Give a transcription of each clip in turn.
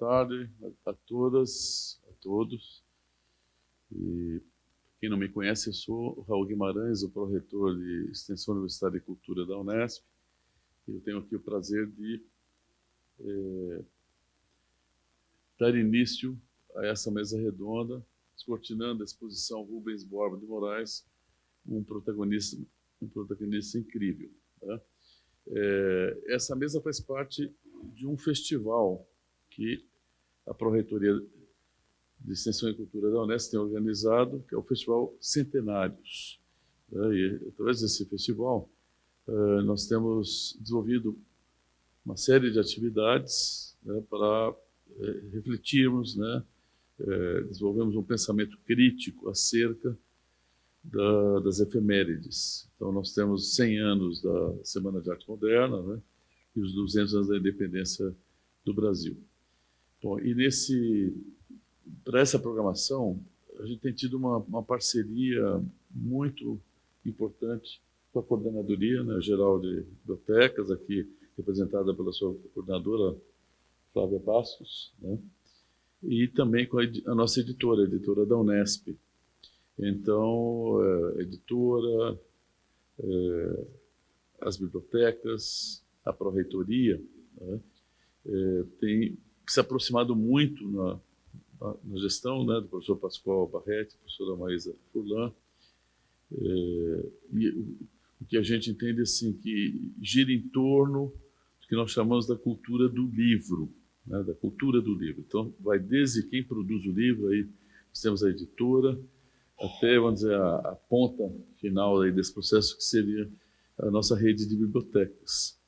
tarde a todas, a todos. E quem não me conhece, eu sou o Raul Guimarães, o pró-reitor de Extensão Universitária e Cultura da Unesp. Eu tenho aqui o prazer de dar início a essa mesa redonda, descortinando a exposição Rubens Borba de Moraes, um protagonista incrível. Tá? Essa mesa faz parte de um festival que a Pró-Reitoria de Extensão e Cultura da Unesp tem organizado, que é o Festival Centenários. E, através desse festival, nós temos desenvolvido uma série de atividades, né, para refletirmos, né, desenvolvemos um pensamento crítico acerca das efemérides. Então, nós temos 100 anos da Semana de Arte Moderna, né, e os 200 anos da independência do Brasil. Bom, e para essa programação, a gente tem tido uma parceria muito importante com a Coordenadoria, né, Geral de Bibliotecas, aqui representada pela sua coordenadora, Flávia Bastos, né, e também com a nossa editora, a editora da Unesp. Então, editora, as bibliotecas, a Pró-Reitoria, né, tem se aproximado muito na gestão, né, do professor Pascoal Barretti, professora Maísa Furlan, e o que a gente entende assim, que gira em torno do que nós chamamos da cultura do livro, né, da cultura do livro. Então, vai desde quem produz o livro, aí nós temos a editora, até, vamos dizer, a ponta final aí desse processo, que seria a nossa rede de bibliotecas.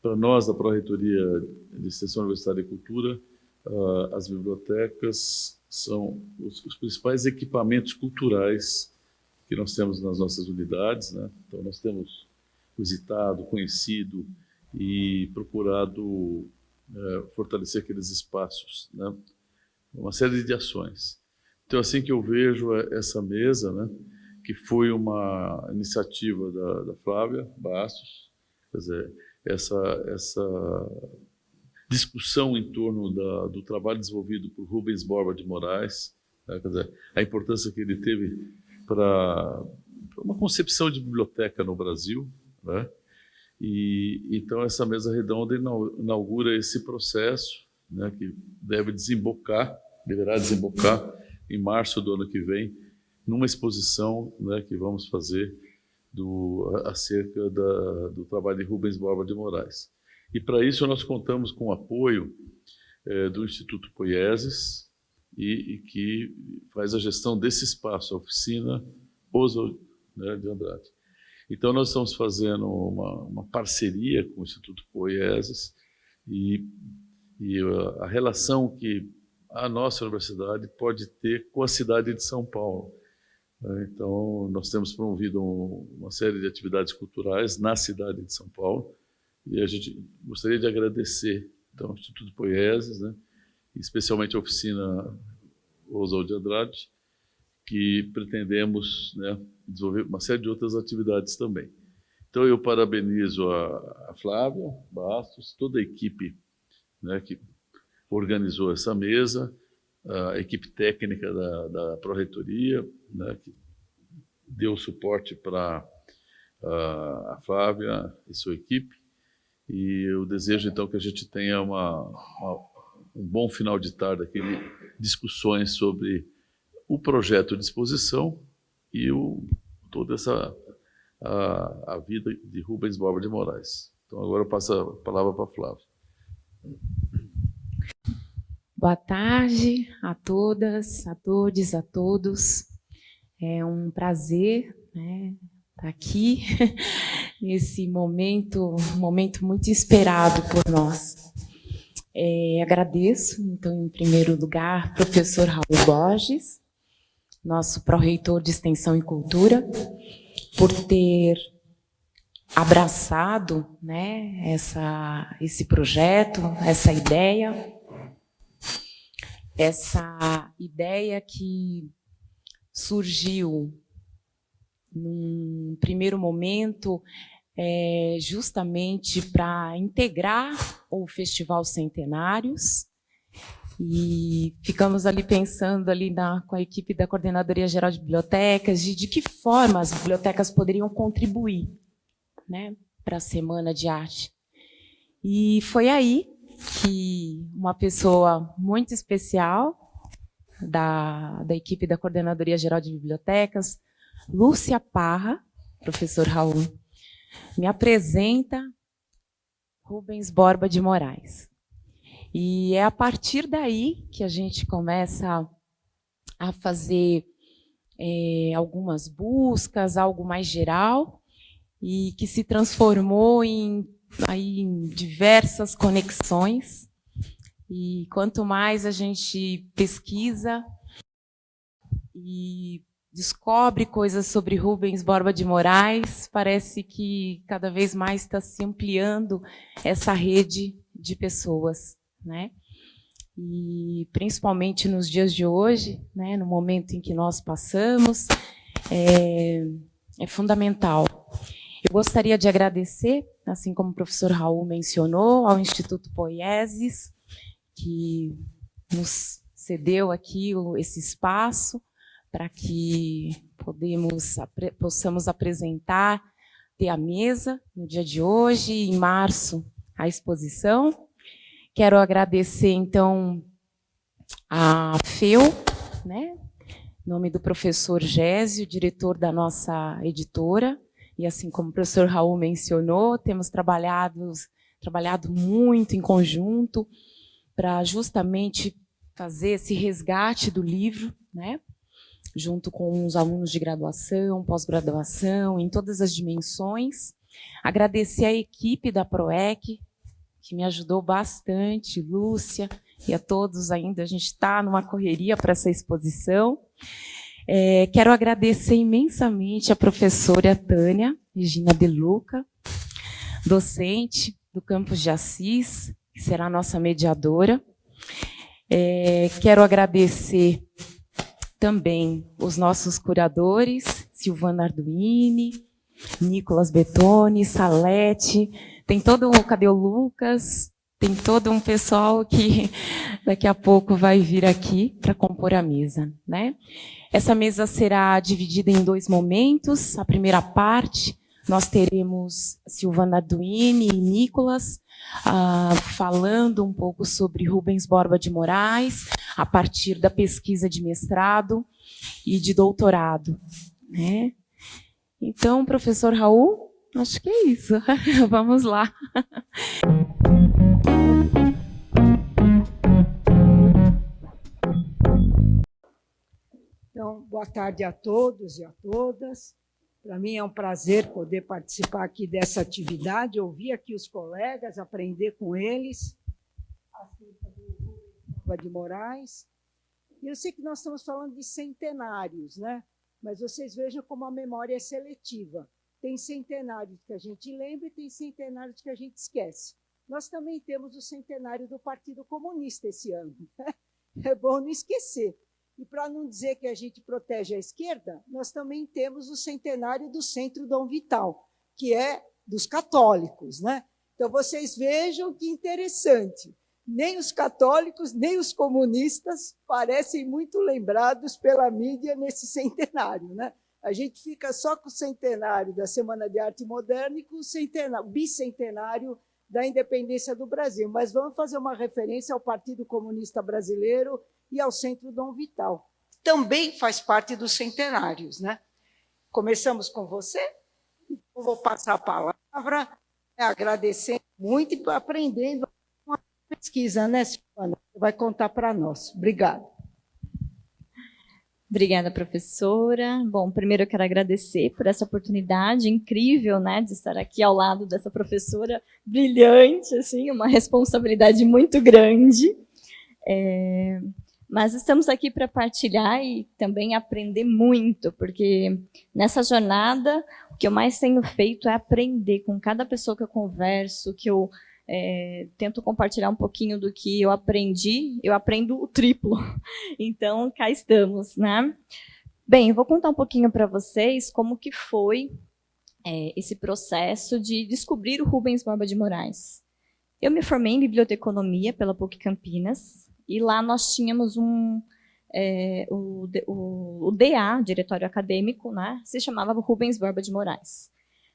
Para nós, da Pró-Reitoria de Extensão Universitária e Cultura, as bibliotecas são os principais equipamentos culturais que nós temos nas nossas unidades, né? Então, nós temos visitado, conhecido e procurado fortalecer aqueles espaços, né? Uma série de ações. Então, assim que eu vejo essa mesa, né, que foi uma iniciativa da Flávia Bastos, quer dizer, essa discussão em torno do trabalho desenvolvido por Rubens Borba de Moraes, né, quer dizer, a importância que ele teve para uma concepção de biblioteca no Brasil, né? E então essa mesa redonda inaugura esse processo, né, que deverá desembocar em março do ano que vem, numa exposição, né, que vamos fazer acerca do trabalho de Rubens Borba de Moraes. E para isso nós contamos com o apoio do Instituto Poieses, e que faz a gestão desse espaço, a oficina Oswald, né, de Andrade. Então nós estamos fazendo uma parceria com o Instituto Poieses e a relação que a nossa universidade pode ter com a cidade de São Paulo. Então, nós temos promovido uma série de atividades culturais na cidade de São Paulo, e a gente gostaria de agradecer então, ao Instituto Poieses, né, especialmente a oficina Oswald de Andrade, que pretendemos, né, desenvolver uma série de outras atividades também. Então, eu parabenizo a Flávia Bastos, toda a equipe, né, que organizou essa mesa, a equipe técnica da Pró-Reitoria, né, que deu suporte para a Flávia e sua equipe, e eu desejo, então, que a gente tenha um bom final de tarde aqui, discussões sobre o projeto de exposição e toda a vida de Rubens Borba de Moraes. Então, agora eu passo a palavra para a Flávia. Boa tarde a todas, a todos, a todos. É um prazer, né, estar aqui nesse momento muito esperado por nós. Agradeço, então, em primeiro lugar, professor Raul Borges, nosso pró-reitor de Extensão e Cultura, por ter abraçado, né, esse projeto, essa ideia que surgiu num primeiro momento justamente para integrar o Festival Centenários E ficamos ali pensando ali com a equipe da Coordenadoria Geral de Bibliotecas de que forma as bibliotecas poderiam contribuir, né, para a Semana de Arte. E foi aí que uma pessoa muito especial da equipe da Coordenadoria Geral de Bibliotecas, Lúcia Parra, professor Raul, me apresenta Rubens Borba de Moraes. E é a partir daí que a gente começa a fazer algumas buscas, algo mais geral, e que se transformou em diversas conexões. E quanto mais a gente pesquisa e descobre coisas sobre Rubens Borba de Moraes, parece que cada vez mais está se ampliando essa rede de pessoas, né? E principalmente nos dias de hoje, né, no momento em que nós passamos, é fundamental. Eu gostaria de agradecer, assim como o professor Raul mencionou, ao Instituto Poiesis, que nos cedeu aqui esse espaço para que possamos apresentar, ter a mesa no dia de hoje, e em março, a exposição. Quero agradecer, então, a FEU, né, em nome do professor Gésio, diretor da nossa editora, e assim como o professor Raul mencionou, temos trabalhado muito em conjunto para justamente fazer esse resgate do livro, né, junto com os alunos de graduação, pós-graduação, em todas as dimensões. Agradecer a equipe da PROEC, que me ajudou bastante, Lúcia, e a todos ainda. A gente está numa correria para essa exposição. Quero agradecer imensamente a professora Tânia Regina De Luca, docente do campus de Assis, que será a nossa mediadora. Quero agradecer também os nossos curadores, Silvana Arduini, Nicolas Betoni, Salete, cadê o Lucas? Tem todo um pessoal que daqui a pouco vai vir aqui para compor a mesa, né? Essa mesa será dividida em 2 momentos. A primeira parte, nós teremos Silvana Arduini e Nicolas falando um pouco sobre Rubens Borba de Moraes, a partir da pesquisa de mestrado e de doutorado, né? Então, professor Raul, acho que é isso. Vamos lá. Então, boa tarde a todos e a todas. Para mim é um prazer poder participar aqui dessa atividade, ouvir aqui os colegas, aprender com eles acerca do Rubens Borba de Moraes. E eu sei que nós estamos falando de centenários, né? Mas vocês vejam como a memória é seletiva. Tem centenários que a gente lembra e tem centenários que a gente esquece. Nós também temos o centenário do Partido Comunista esse ano, né? É bom não esquecer. E para não dizer que a gente protege a esquerda, nós também temos o centenário do Centro Dom Vital, que é dos católicos, né? Então, vocês vejam que interessante. Nem os católicos, nem os comunistas parecem muito lembrados pela mídia nesse centenário, né? A gente fica só com o centenário da Semana de Arte Moderna e com o bicentenário da independência do Brasil. Mas vamos fazer uma referência ao Partido Comunista Brasileiro e ao Centro Dom Vital. Também faz parte dos centenários, né? Começamos com você. Eu vou passar a palavra, agradecendo muito e aprendendo com a pesquisa, né, Silvana? Você vai contar para nós. Obrigada. Obrigada, professora. Bom, primeiro eu quero agradecer por essa oportunidade incrível, né, de estar aqui ao lado dessa professora brilhante, assim, uma responsabilidade muito grande. Mas estamos aqui para partilhar e também aprender muito, porque nessa jornada o que eu mais tenho feito é aprender com cada pessoa que eu converso, que eu tento compartilhar um pouquinho do que eu aprendi, eu aprendo o triplo. Então, cá estamos, né? Bem, eu vou contar um pouquinho para vocês como que foi esse processo de descobrir o Rubens Borba de Moraes. Eu me formei em biblioteconomia pela PUC Campinas, e lá nós tínhamos o DA, Diretório Acadêmico, né, se chamava Rubens Borba de Moraes.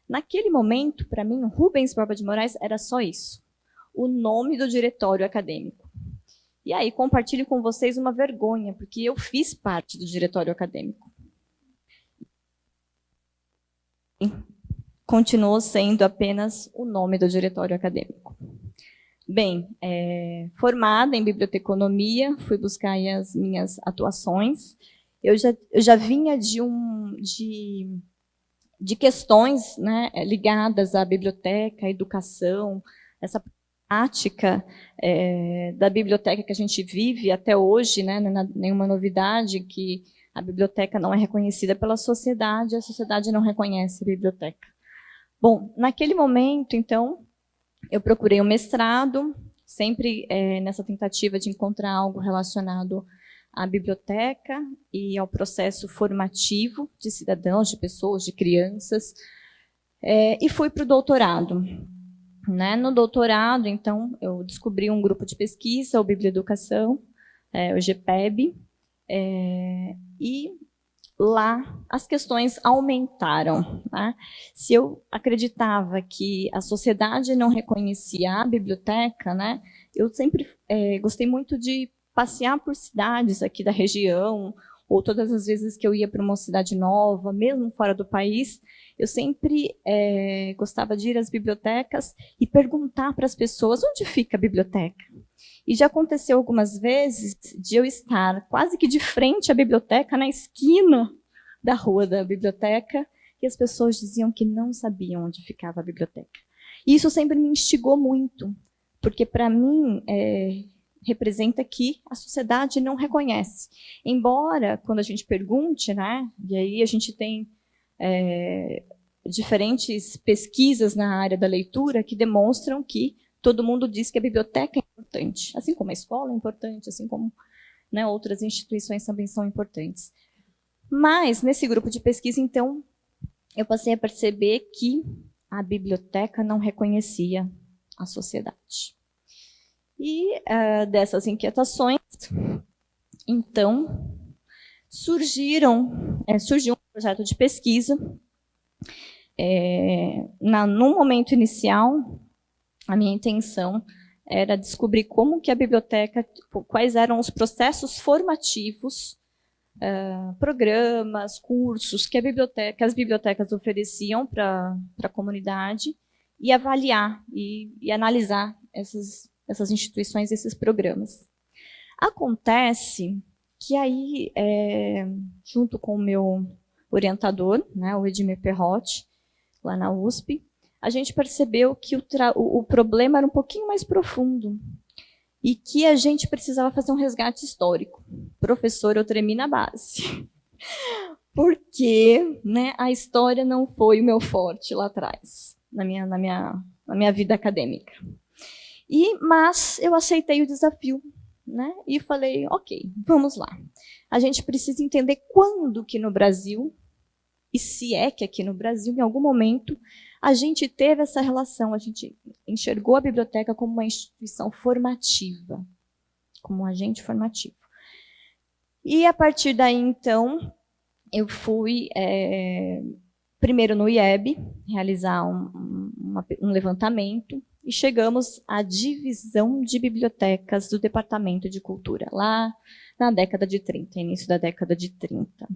Naquele momento, para mim, Rubens Borba de Moraes era só isso, o nome do Diretório Acadêmico. E aí, compartilho com vocês uma vergonha, porque eu fiz parte do Diretório Acadêmico. Continuou sendo apenas o nome do Diretório Acadêmico. Bem, formada em biblioteconomia, fui buscar aí as minhas atuações. Eu já vinha de questões, né, ligadas à biblioteca, à educação, essa prática da biblioteca que a gente vive até hoje, né, não é nenhuma novidade que a biblioteca não é reconhecida pela sociedade, a sociedade não reconhece a biblioteca. Bom, naquele momento, então, eu procurei um mestrado, sempre nessa tentativa de encontrar algo relacionado à biblioteca e ao processo formativo de cidadãos, de pessoas, de crianças, e fui para o doutorado. Né? No doutorado, então, eu descobri um grupo de pesquisa, o Biblioeducação, o GPEB, e lá as questões aumentaram. Né? Se eu acreditava que a sociedade não reconhecia a biblioteca, né, eu sempre gostei muito de passear por cidades aqui da região, ou todas as vezes que eu ia para uma cidade nova, mesmo fora do país, eu sempre gostava de ir às bibliotecas e perguntar para as pessoas onde fica a biblioteca. E já aconteceu algumas vezes de eu estar quase que de frente à biblioteca, na esquina da rua da biblioteca, e as pessoas diziam que não sabiam onde ficava a biblioteca. E isso sempre me instigou muito, porque para mim representa que a sociedade não reconhece. Embora, quando a gente pergunte, né, e aí a gente tem diferentes pesquisas na área da leitura que demonstram que todo mundo diz que a biblioteca é importante, assim como a escola é importante, assim como, né, outras instituições também são importantes. Mas, nesse grupo de pesquisa, então, eu passei a perceber que a biblioteca não reconhecia a sociedade. E dessas inquietações, então, surgiu um projeto de pesquisa. No momento inicial, a minha intenção era descobrir como que a biblioteca, quais eram os processos formativos, programas, cursos que as bibliotecas ofereciam para a comunidade, e avaliar e analisar essas instituições, esses programas. Acontece que aí, junto com o meu orientador, né, o Edmir Perrotti, lá na USP, a gente percebeu que o problema era um pouquinho mais profundo e que a gente precisava fazer um resgate histórico. Professor, eu tremi na base, porque, né, a história não foi o meu forte lá atrás, na minha vida acadêmica. Mas eu aceitei o desafio, né, e falei, ok, vamos lá. A gente precisa entender quando que no Brasil, e se é que aqui no Brasil, em algum momento, a gente teve essa relação, a gente enxergou a biblioteca como uma instituição formativa, como um agente formativo. E, a partir daí, então, eu fui, primeiro no IEB, realizar um levantamento, e chegamos à divisão de bibliotecas do Departamento de Cultura, lá na década de 30, início da década de 30.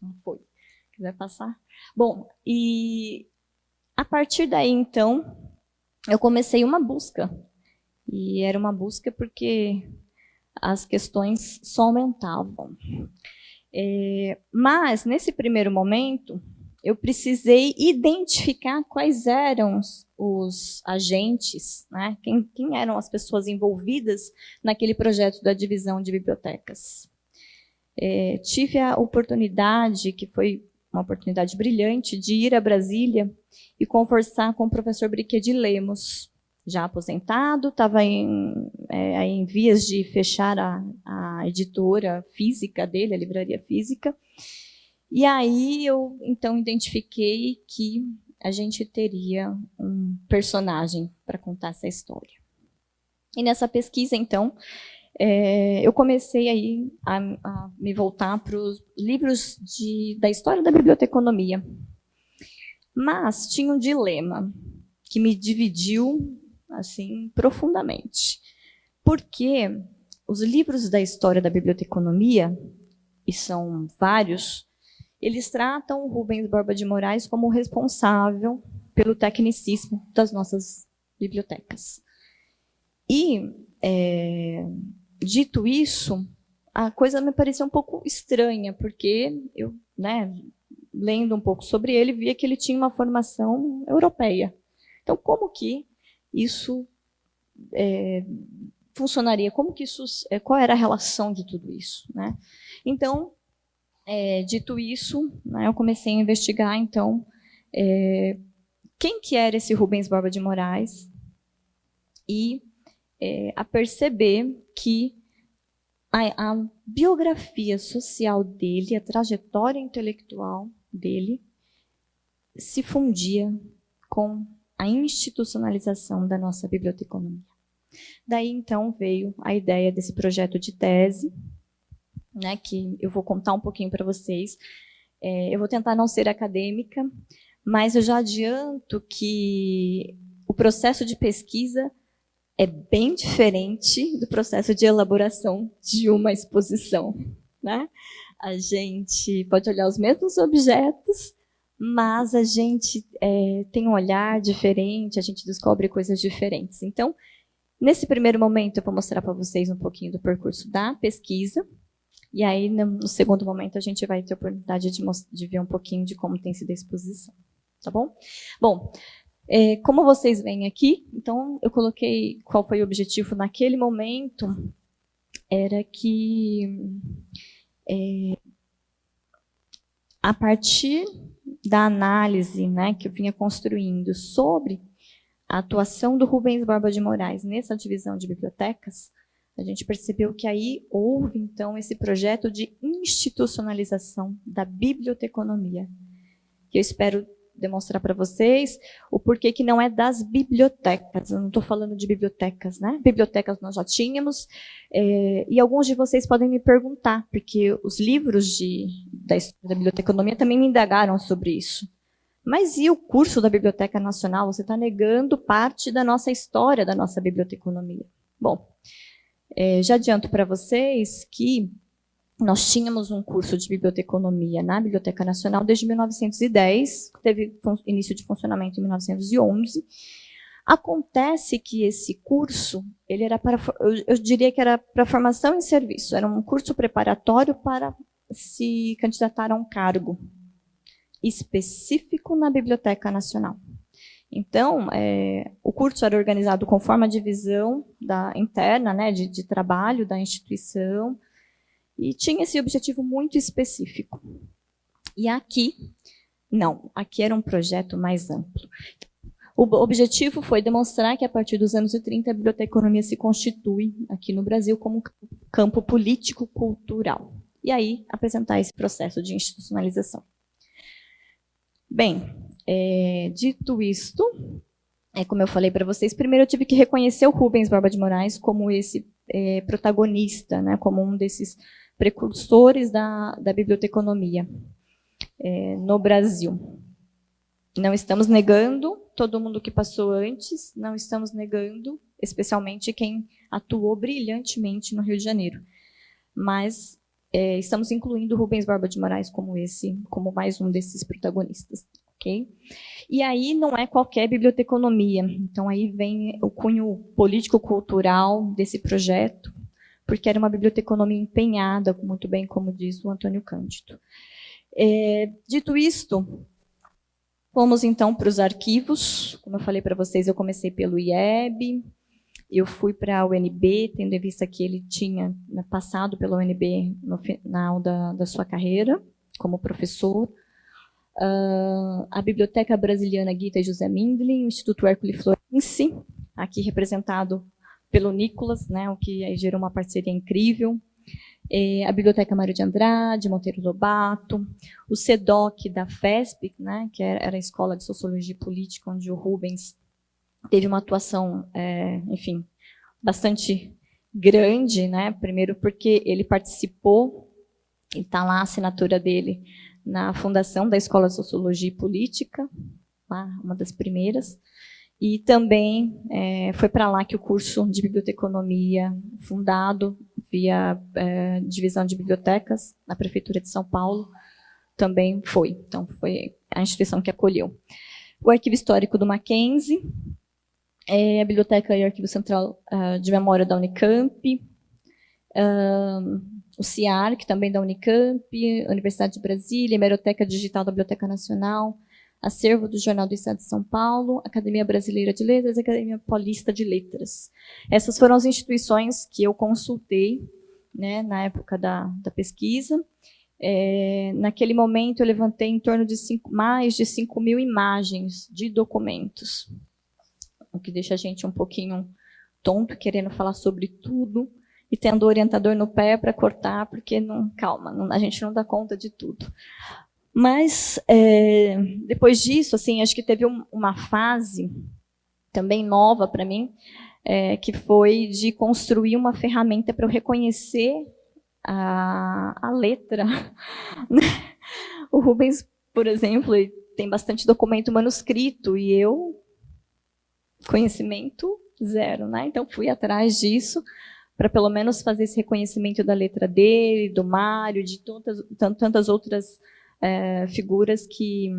Não foi. Quiser passar? Bom, e a partir daí, então, eu comecei uma busca. E era uma busca porque as questões só aumentavam. Mas, nesse primeiro momento, eu precisei identificar quais eram os agentes, né? Quem eram as pessoas envolvidas naquele projeto da divisão de bibliotecas. Tive a oportunidade, que foi uma oportunidade brilhante, de ir a Brasília e conversar com o professor Briquet de Lemos, já aposentado, estava em vias de fechar a editora física dele, a livraria física. E aí eu, então, identifiquei que a gente teria um personagem para contar essa história. E nessa pesquisa, então, eu comecei aí a me voltar para os livros da história da biblioteconomia. Mas tinha um dilema que me dividiu assim profundamente. Porque os livros da história da biblioteconomia, e são vários, eles tratam o Rubens Borba de Moraes como responsável pelo tecnicismo das nossas bibliotecas. E, dito isso, a coisa me pareceu um pouco estranha, porque eu, lendo um pouco sobre ele, via que ele tinha uma formação europeia. Então, como que isso funcionaria? Como que isso, qual era a relação de tudo isso, né? Então, dito isso, eu comecei a investigar, então, quem que era esse Rubens Borba de Moraes e a perceber que a biografia social dele, a trajetória intelectual dele, se fundia com a institucionalização da nossa biblioteconomia. Daí, então, veio a ideia desse projeto de tese, que eu vou contar um pouquinho para vocês. Eu vou tentar não ser acadêmica, mas eu já adianto que o processo de pesquisa é bem diferente do processo de elaboração de uma exposição, né? A gente pode olhar os mesmos objetos, mas a gente tem um olhar diferente, a gente descobre coisas diferentes. Então, nesse primeiro momento, eu vou mostrar para vocês um pouquinho do percurso da pesquisa, e aí, no segundo momento, a gente vai ter a oportunidade de ver um pouquinho de como tem sido a exposição. Tá bom? Bom, como vocês veem aqui, então, eu coloquei qual foi o objetivo naquele momento, era que, a partir da análise que eu vinha construindo sobre a atuação do Rubens Borba de Moraes nessa divisão de bibliotecas, a gente percebeu que aí houve, então, esse projeto de institucionalização da biblioteconomia, que eu espero demonstrar para vocês o porquê que não é das bibliotecas. Eu não estou falando de bibliotecas, né? Bibliotecas nós já tínhamos, e alguns de vocês podem me perguntar, porque os livros da história da biblioteconomia também me indagaram sobre isso. Mas e o curso da Biblioteca Nacional? Você está negando parte da nossa história, da nossa biblioteconomia. Bom, já adianto para vocês que nós tínhamos um curso de biblioteconomia na Biblioteca Nacional desde 1910, teve início de funcionamento em 1911. Acontece que esse curso, ele era eu diria que era para formação em serviço, era um curso preparatório para se candidatar a um cargo específico na Biblioteca Nacional. Então, o curso era organizado conforme a divisão interna, de trabalho da instituição, e tinha esse objetivo muito específico. E aqui, não, aqui era um projeto mais amplo. O objetivo foi demonstrar que, a partir dos anos 30, a biblioteconomia se constitui aqui no Brasil como campo político-cultural. E aí, apresentar esse processo de institucionalização. Bem, dito isto, como eu falei para vocês, primeiro eu tive que reconhecer o Rubens Borba de Moraes como esse protagonista, como um desses precursores da biblioteconomia no Brasil. Não estamos negando todo mundo que passou antes, não estamos negando, especialmente quem atuou brilhantemente no Rio de Janeiro. Mas estamos incluindo o Rubens Borba de Moraes como mais um desses protagonistas. Okay? E aí não é qualquer biblioteconomia. Então, aí vem o cunho político-cultural desse projeto, porque era uma biblioteconomia empenhada, muito bem como diz o Antônio Cândido. Dito isto, fomos então para os arquivos. Como eu falei para vocês, eu comecei pelo IEB, eu fui para a UNB, tendo em vista que ele tinha passado pela UNB no final da sua carreira como professor. A Biblioteca Brasiliana Gita e José Mindlin, o Instituto Hércules Florence, aqui representado pelo Nicolas, o que aí gerou uma parceria incrível. A Biblioteca Mário de Andrade, Monteiro Lobato, o CEDOC da FESP, que era a Escola de Sociologia e Política, onde o Rubens teve uma atuação, enfim, bastante grande, né? Primeiro porque ele participou, e está lá a assinatura dele na fundação da Escola de Sociologia e Política, lá, uma das primeiras, e também foi para lá que o curso de biblioteconomia, fundado via divisão de bibliotecas na Prefeitura de São Paulo, também foi. Então, foi a instituição que acolheu. O Arquivo Histórico do Mackenzie, a Biblioteca e Arquivo Central de Memória da Unicamp, o CIARC, também da Unicamp, Universidade de Brasília, Hemeroteca Digital da Biblioteca Nacional, Acervo do Jornal do Estado de São Paulo, Academia Brasileira de Letras e Academia Paulista de Letras. Essas foram as instituições que eu consultei, né, na época da pesquisa. Naquele momento, eu levantei em torno de mais de 5.000 imagens de documentos, o que deixa a gente um pouquinho tonto, querendo falar sobre tudo, e tendo o orientador no pé para cortar, porque, a gente não dá conta de tudo. Mas, depois disso, assim, acho que teve uma fase também nova para mim, que foi de construir uma ferramenta para eu reconhecer a letra. O Rubens, por exemplo, ele tem bastante documento manuscrito, e eu, conhecimento zero, né? Então, fui atrás disso, para pelo menos fazer esse reconhecimento da letra dele, do Mário, de tantas outras figuras que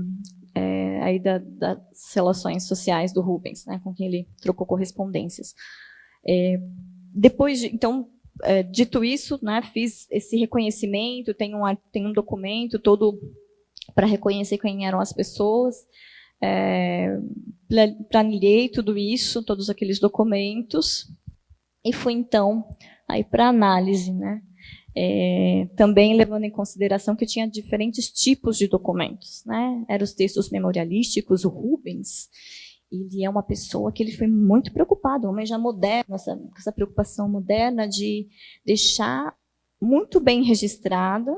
aí das relações sociais do Rubens, né, com quem ele trocou correspondências. Depois, então, dito isso, né, fiz esse reconhecimento, tem um documento todo para reconhecer quem eram as pessoas, planilhei tudo isso, todos aqueles documentos, e fui, então, aí para análise, né? Também levando em consideração que tinha diferentes tipos de documentos, né? Eram os textos memorialísticos. O Rubens, ele é uma pessoa que ele foi muito preocupado, um homem já moderno, essa preocupação moderna de deixar muito bem registrada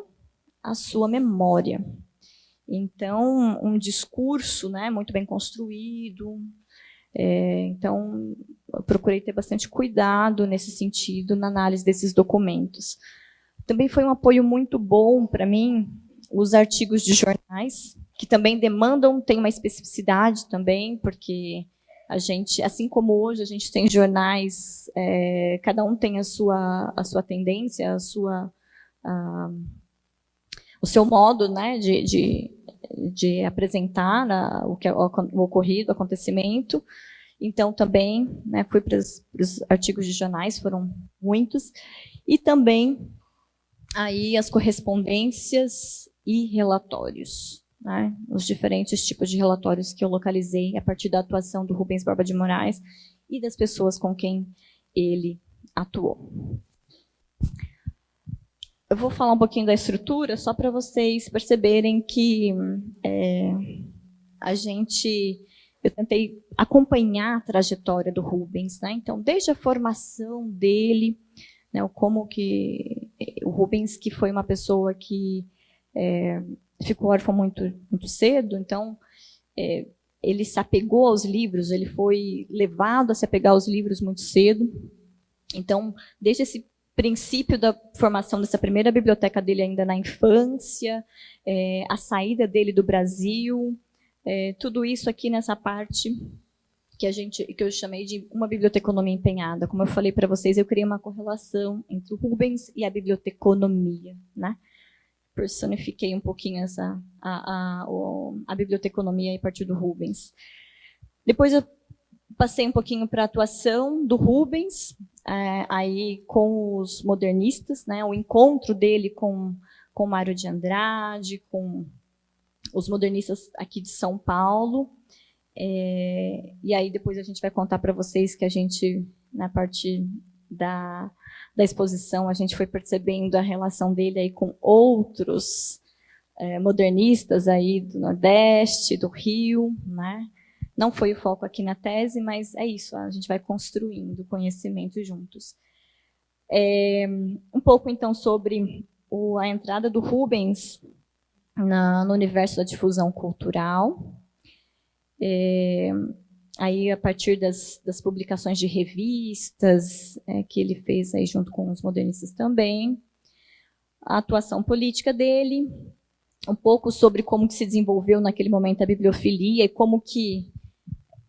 a sua memória. Então, um discurso, né, muito bem construído. Então, eu procurei ter bastante cuidado nesse sentido, na análise desses documentos. Também foi um apoio muito bom para mim os artigos de jornais, que também tem uma especificidade também, porque a gente, assim como hoje a gente tem jornais, cada um tem a sua tendência, o seu modo, né, de apresentar o ocorrido, o acontecimento. Então, também, né, fui para os artigos de jornais, foram muitos, e também aí as correspondências e relatórios, né, os diferentes tipos de relatórios que eu localizei a partir da atuação do Rubens Borba de Moraes e das pessoas com quem ele atuou. Eu vou falar um pouquinho da estrutura, só para vocês perceberem que eu tentei acompanhar a trajetória do Rubens, né? Então, desde a formação dele, né, como que o Rubens, que foi uma pessoa que ficou órfão muito, muito cedo, então ele se apegou aos livros, ele foi levado a se apegar aos livros muito cedo. Então, desde esse princípio da formação dessa primeira biblioteca dele ainda na infância, a saída dele do Brasil, tudo isso aqui nessa parte que eu chamei de uma biblioteconomia empenhada. Como eu falei para vocês, eu criei uma correlação entre o Rubens e a biblioteconomia, né? Personifiquei um pouquinho a biblioteconomia a partir do Rubens. Depois eu passei um pouquinho para a atuação do Rubens, aí com os modernistas, né? O encontro dele com Mário de Andrade, com os modernistas aqui de São Paulo. E aí depois a gente vai contar para vocês que a gente, na parte da exposição, a gente foi percebendo a relação dele aí com outros modernistas aí do Nordeste, do Rio, né? Não foi o foco aqui na tese, mas é isso, a gente vai construindo conhecimento juntos. Um pouco, então, sobre a entrada do Rubens no universo da difusão cultural. aí a partir das publicações de revistas que ele fez aí junto com os modernistas também, a atuação política dele, um pouco sobre como que se desenvolveu naquele momento a bibliofilia e como que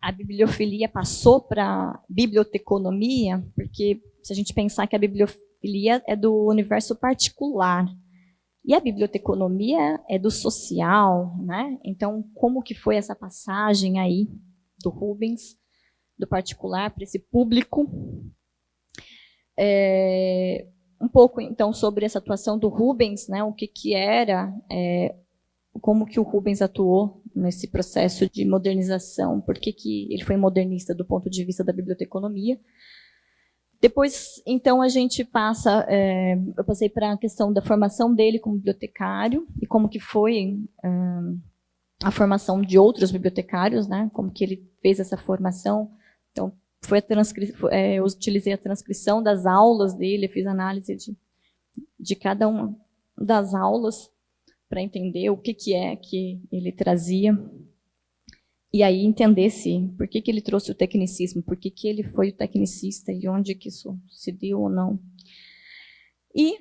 a bibliofilia passou para a biblioteconomia, porque se a gente pensar que a bibliofilia é do universo particular, e a biblioteconomia é do social, né? Então, como que foi essa passagem aí do Rubens, do particular para esse público? Um pouco, então, sobre essa atuação do Rubens, né? O que era, como que o Rubens atuou nesse processo de modernização, por que ele foi modernista do ponto de vista da biblioteconomia. Depois, então, a gente passa, eu passei para a questão da formação dele como bibliotecário e como que foi a formação de outros bibliotecários, né? Como que ele fez essa formação. Então, eu utilizei a transcrição das aulas dele, fiz análise de cada uma das aulas para entender o que é que ele trazia. E aí entender por que ele trouxe o tecnicismo, por que ele foi o tecnicista e onde que isso se deu ou não. E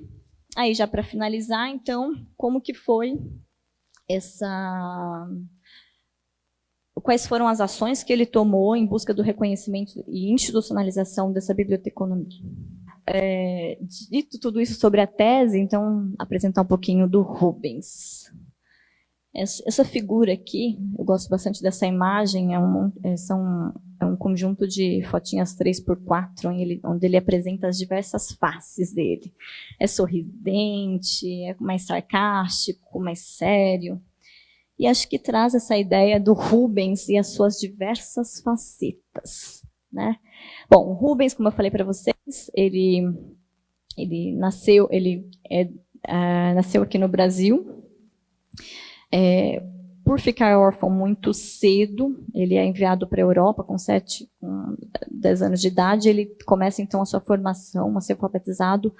aí, já para finalizar, então, como que foi quais foram as ações que ele tomou em busca do reconhecimento e institucionalização dessa biblioteconomia. Dito tudo isso sobre a tese, então, apresentar um pouquinho do Rubens. Essa figura aqui, eu gosto bastante dessa imagem, é um conjunto de fotinhas 3x4, onde ele apresenta as diversas faces dele. É sorridente, é mais sarcástico, mais sério. E acho que traz essa ideia do Rubens e as suas diversas facetas, né? Bom, o Rubens, como eu falei para vocês, ele nasceu aqui no Brasil. Por ficar órfão muito cedo, ele é enviado para a Europa com 10 anos de idade. Ele começa, então, a sua formação, a ser alfabetizado,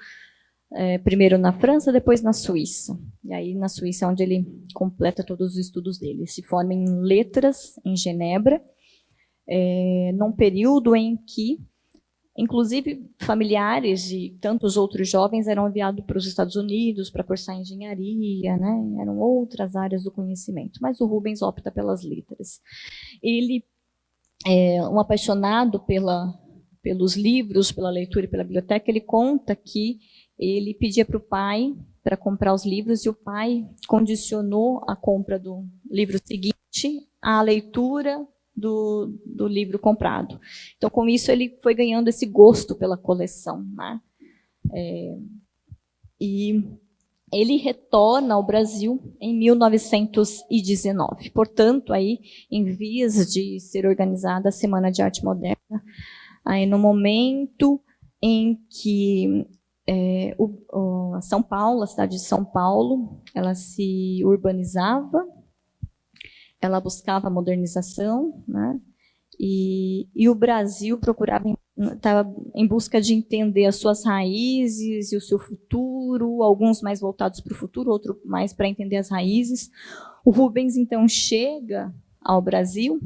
primeiro na França, depois na Suíça. E aí, na Suíça, é onde ele completa todos os estudos dele. Ele se forma em letras, em Genebra, num período em que, inclusive, familiares de tantos outros jovens eram enviados para os Estados Unidos para cursar engenharia, né? Eram outras áreas do conhecimento. Mas o Rubens opta pelas letras. Ele é um apaixonado pelos livros, pela leitura e pela biblioteca. Ele conta que ele pedia para o pai para comprar os livros e o pai condicionou a compra do livro seguinte à leitura do livro comprado. Então, com isso, ele foi ganhando esse gosto pela coleção, né? E ele retorna ao Brasil em 1919. Portanto, aí, em vias de ser organizada a Semana de Arte Moderna, aí no momento em que São Paulo, a cidade de São Paulo, ela se urbanizava, ela buscava a modernização, né? E o Brasil estava em busca de entender as suas raízes e o seu futuro, alguns mais voltados para o futuro, outros mais para entender as raízes. O Rubens, então, chega ao Brasil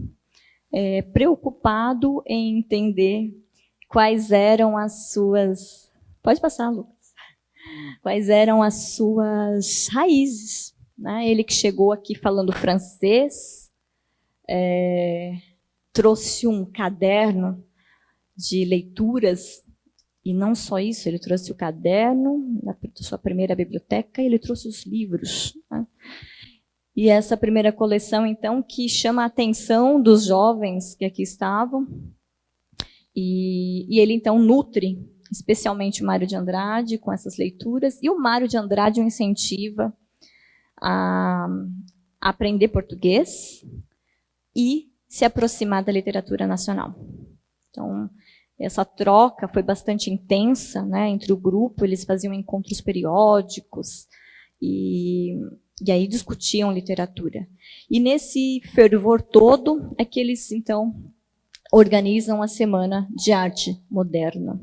preocupado em entender quais eram as suas... Pode passar, Lucas. Quais eram as suas raízes, né? Ele que chegou aqui falando francês, trouxe um caderno de leituras, e não só isso, ele trouxe o caderno da sua primeira biblioteca, e ele trouxe os livros, né? E essa primeira coleção, então, que chama a atenção dos jovens que aqui estavam, e ele, então, nutre especialmente o Mário de Andrade com essas leituras, e o Mário de Andrade o incentiva a aprender português e se aproximar da literatura nacional. Então, essa troca foi bastante intensa, né, entre o grupo. Eles faziam encontros periódicos e aí discutiam literatura. E nesse fervor todo é que eles, então, organizam a Semana de Arte Moderna.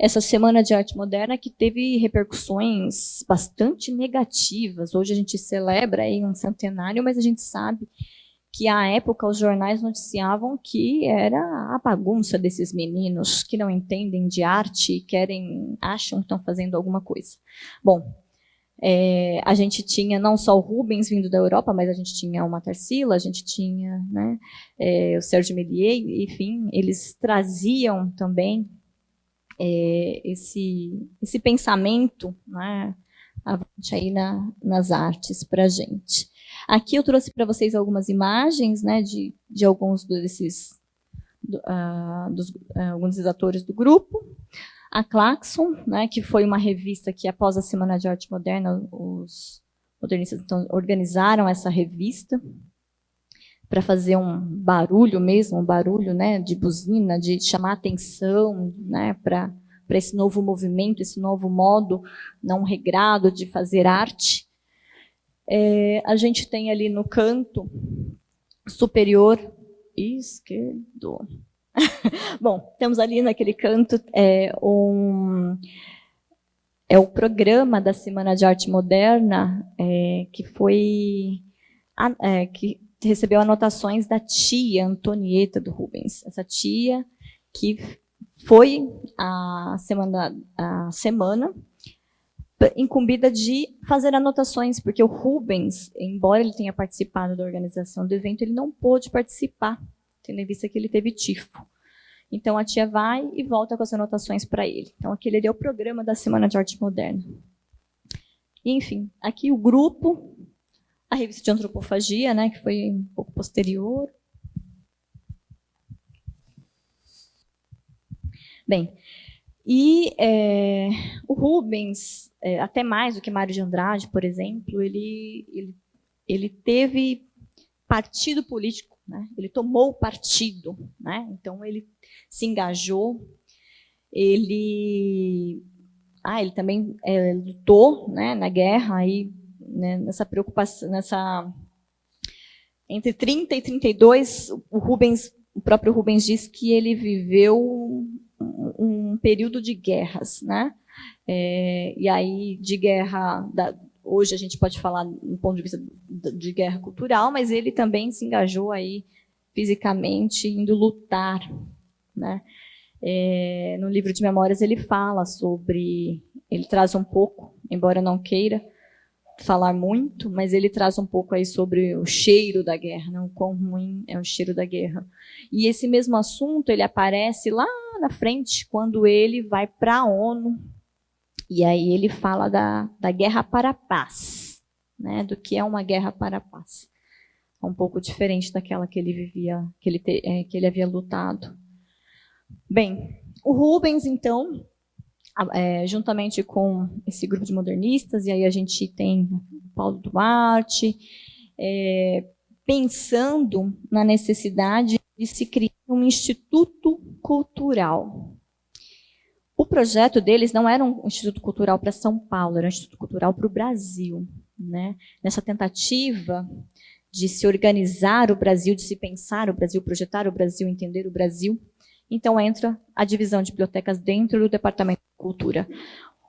Essa Semana de Arte Moderna que teve repercussões bastante negativas. Hoje a gente celebra aí um centenário, mas a gente sabe que à época os jornais noticiavam que era a bagunça desses meninos que não entendem de arte e acham que estão fazendo alguma coisa. Bom, a gente tinha não só o Rubens vindo da Europa, mas a gente tinha uma Tarsila, a gente tinha, né, o Sérgio Méliès, enfim, eles traziam também esse pensamento, né, aí nas artes para a gente. Aqui eu trouxe para vocês algumas imagens, né, de alguns alguns atores do grupo. A Claxon, né, que foi uma revista que, após a Semana de Arte Moderna, os modernistas então, organizaram essa revista para fazer um barulho mesmo, né, de buzina, de chamar atenção, né, para esse novo movimento, esse novo modo não regrado de fazer arte. A gente tem ali no canto superior esquerdo. Bom, temos ali naquele canto o programa da Semana de Arte Moderna, que recebeu anotações da tia Antonieta do Rubens. Essa tia que foi a semana incumbida de fazer anotações, porque o Rubens, embora ele tenha participado da organização do evento, ele não pôde participar, tendo em vista que ele teve tifo. Então, a tia vai e volta com as anotações para ele. Então, aquele é o programa da Semana de Arte Moderna. E, enfim, aqui o grupo, a revista de antropofagia, né, que foi um pouco posterior. Bem, e o Rubens, até mais do que Mário de Andrade, por exemplo, ele teve partido político, né? Ele tomou partido, né? Então ele se engajou, ele também lutou, né, na guerra, aí, né, nessa preocupação, entre 30 e 32, o próprio Rubens diz que ele viveu um período de guerras, né? E aí de guerra, hoje a gente pode falar do ponto de vista de guerra cultural, mas ele também se engajou aí fisicamente indo lutar, né? No livro de memórias ele fala ele traz um pouco, embora não queira falar muito, mas ele traz um pouco aí sobre o cheiro da guerra, né? O quão ruim é o cheiro da guerra. E esse mesmo assunto ele aparece lá na frente, quando ele vai para a ONU, e aí ele fala da guerra para a paz, né? Do que é uma guerra para a paz. É um pouco diferente daquela que ele vivia, que ele havia lutado. Bem, o Rubens, então, juntamente com esse grupo de modernistas, e aí a gente tem Paulo Duarte, pensando na necessidade de se criar um instituto cultural. O projeto deles não era um instituto cultural para São Paulo, era um instituto cultural para o Brasil, né? Nessa tentativa de se organizar o Brasil, de se pensar o Brasil, projetar o Brasil, entender o Brasil. Então, entra a divisão de bibliotecas dentro do Departamento de Cultura.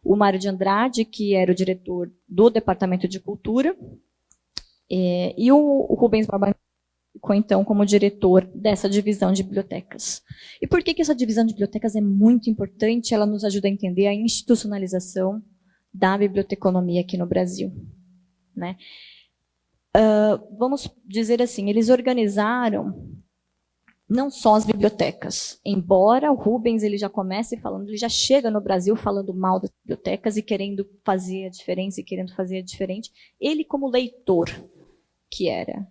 O Mário de Andrade, que era o diretor do Departamento de Cultura, e o Rubens Barba ficou, então, como diretor dessa divisão de bibliotecas. E por que essa divisão de bibliotecas é muito importante? Ela nos ajuda a entender a institucionalização da biblioteconomia aqui no Brasil, né? Vamos dizer assim, eles organizaram não só as bibliotecas, embora o Rubens ele já comece falando, ele já chega no Brasil falando mal das bibliotecas e querendo fazer a diferença e querendo fazer a diferente, ele como leitor, que era,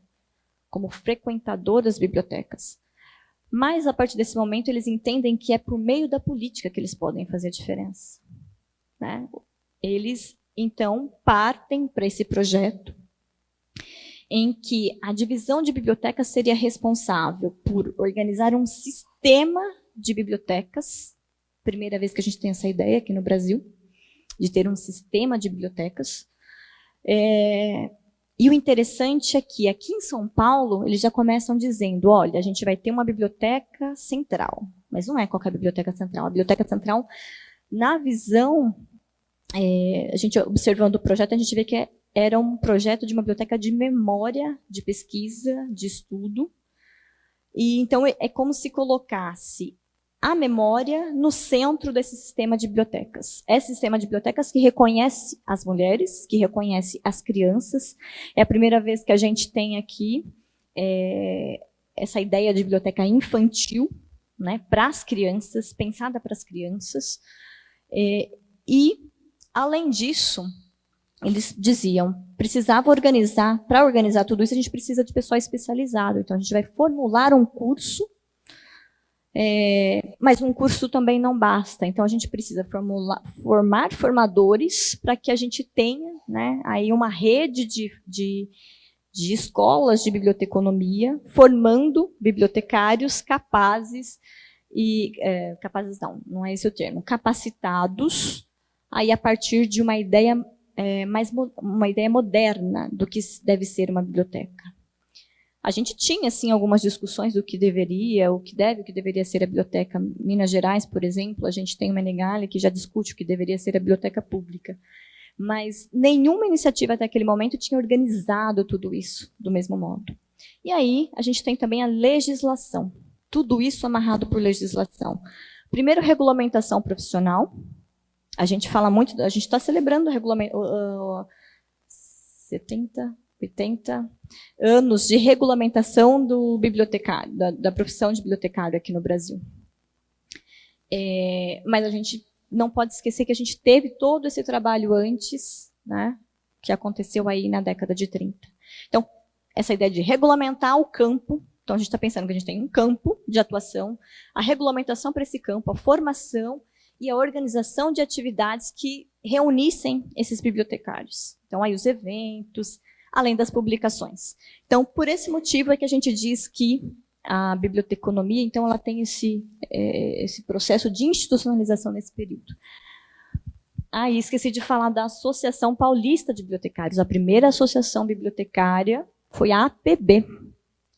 como frequentador das bibliotecas. Mas, a partir desse momento, eles entendem que é por meio da política que eles podem fazer a diferença, né? Eles, então, partem para esse projeto em que a divisão de bibliotecas seria responsável por organizar um sistema de bibliotecas. Primeira vez que a gente tem essa ideia aqui no Brasil, de ter um sistema de bibliotecas. E o interessante é que aqui em São Paulo, eles já começam dizendo, olha, a gente vai ter uma biblioteca central. Mas não é qualquer biblioteca central. A biblioteca central, na visão, a gente observando o projeto, a gente vê que era um projeto de uma biblioteca de memória, de pesquisa, de estudo. E então é como se colocasse a memória no centro desse sistema de bibliotecas. É sistema de bibliotecas que reconhece as mulheres, que reconhece as crianças. É a primeira vez que a gente tem aqui essa ideia de biblioteca infantil, né, para as crianças, pensada para as crianças. E, além disso, eles diziam, para organizar tudo isso, a gente precisa de pessoal especializado. Então, a gente vai formular um curso, mas um curso também não basta. Então, a gente precisa formar formadores para que a gente tenha, né, aí uma rede de escolas de biblioteconomia, formando bibliotecários capazes, capazes não é esse o termo, capacitados, aí a partir de uma ideia uma ideia moderna do que deve ser uma biblioteca. A gente tinha, sim, algumas discussões do que deveria, o que deveria ser a biblioteca. Minas Gerais, por exemplo, a gente tem o Menegali, que já discute o que deveria ser a biblioteca pública. Mas nenhuma iniciativa até aquele momento tinha organizado tudo isso do mesmo modo. E aí, a gente tem também a legislação. Tudo isso amarrado por legislação. Primeiro, regulamentação profissional. A gente fala muito, a gente está celebrando o 70, 80 anos de regulamentação do bibliotecário, da profissão de bibliotecário aqui no Brasil. Mas a gente não pode esquecer que a gente teve todo esse trabalho antes, né, que aconteceu aí na década de 30. Então, essa ideia de regulamentar o campo, então a gente está pensando que a gente tem um campo de atuação, a regulamentação para esse campo, a formação e a organização de atividades que reunissem esses bibliotecários. Então, aí os eventos, além das publicações. Então, por esse motivo é que a gente diz que a biblioteconomia, então, ela tem esse processo de institucionalização nesse período. E esqueci de falar da Associação Paulista de Bibliotecários. A primeira associação bibliotecária foi a APB,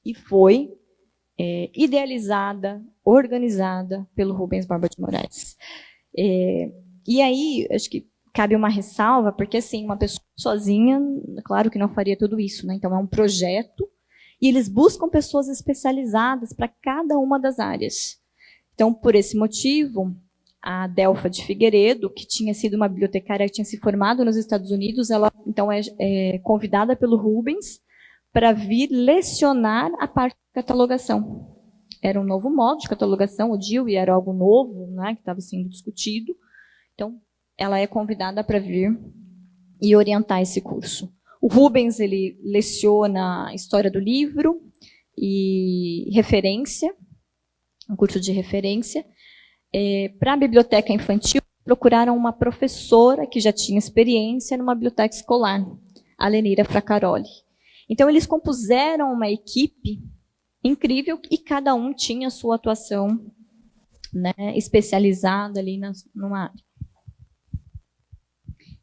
e foi idealizada, organizada pelo Rubens Borba de Moraes. E aí, acho que cabe uma ressalva, porque assim, uma pessoa sozinha, claro que não faria tudo isso, né? Então é um projeto, e eles buscam pessoas especializadas para cada uma das áreas. Então, por esse motivo, a Delfa de Figueiredo, que tinha sido uma bibliotecária que tinha se formado nos Estados Unidos, ela então é convidada pelo Rubens para vir lecionar a parte de catalogação. Era um novo modo de catalogação, o DILI era algo novo, né, que estava sendo discutido. Então, ela é convidada para vir e orientar esse curso. O Rubens, ele leciona História do Livro e Referência, um curso de referência. Para a biblioteca infantil, procuraram uma professora que já tinha experiência numa biblioteca escolar, a Lenira Fracaroli. Então, eles compuseram uma equipe incrível, e cada um tinha a sua atuação, né, especializada ali numa área.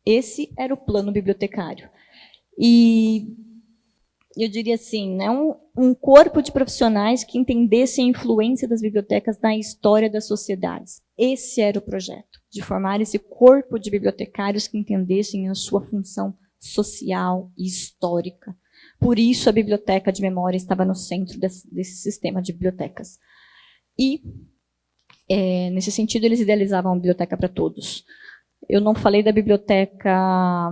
Esse era o plano bibliotecário. E eu diria assim, né, um corpo de profissionais que entendessem a influência das bibliotecas na história das sociedades. Esse era o projeto, de formar esse corpo de bibliotecários que entendessem a sua função social e histórica. Por isso, a biblioteca de memória estava no centro desse sistema de bibliotecas. E, nesse sentido, eles idealizavam a biblioteca para todos. Eu não falei da biblioteca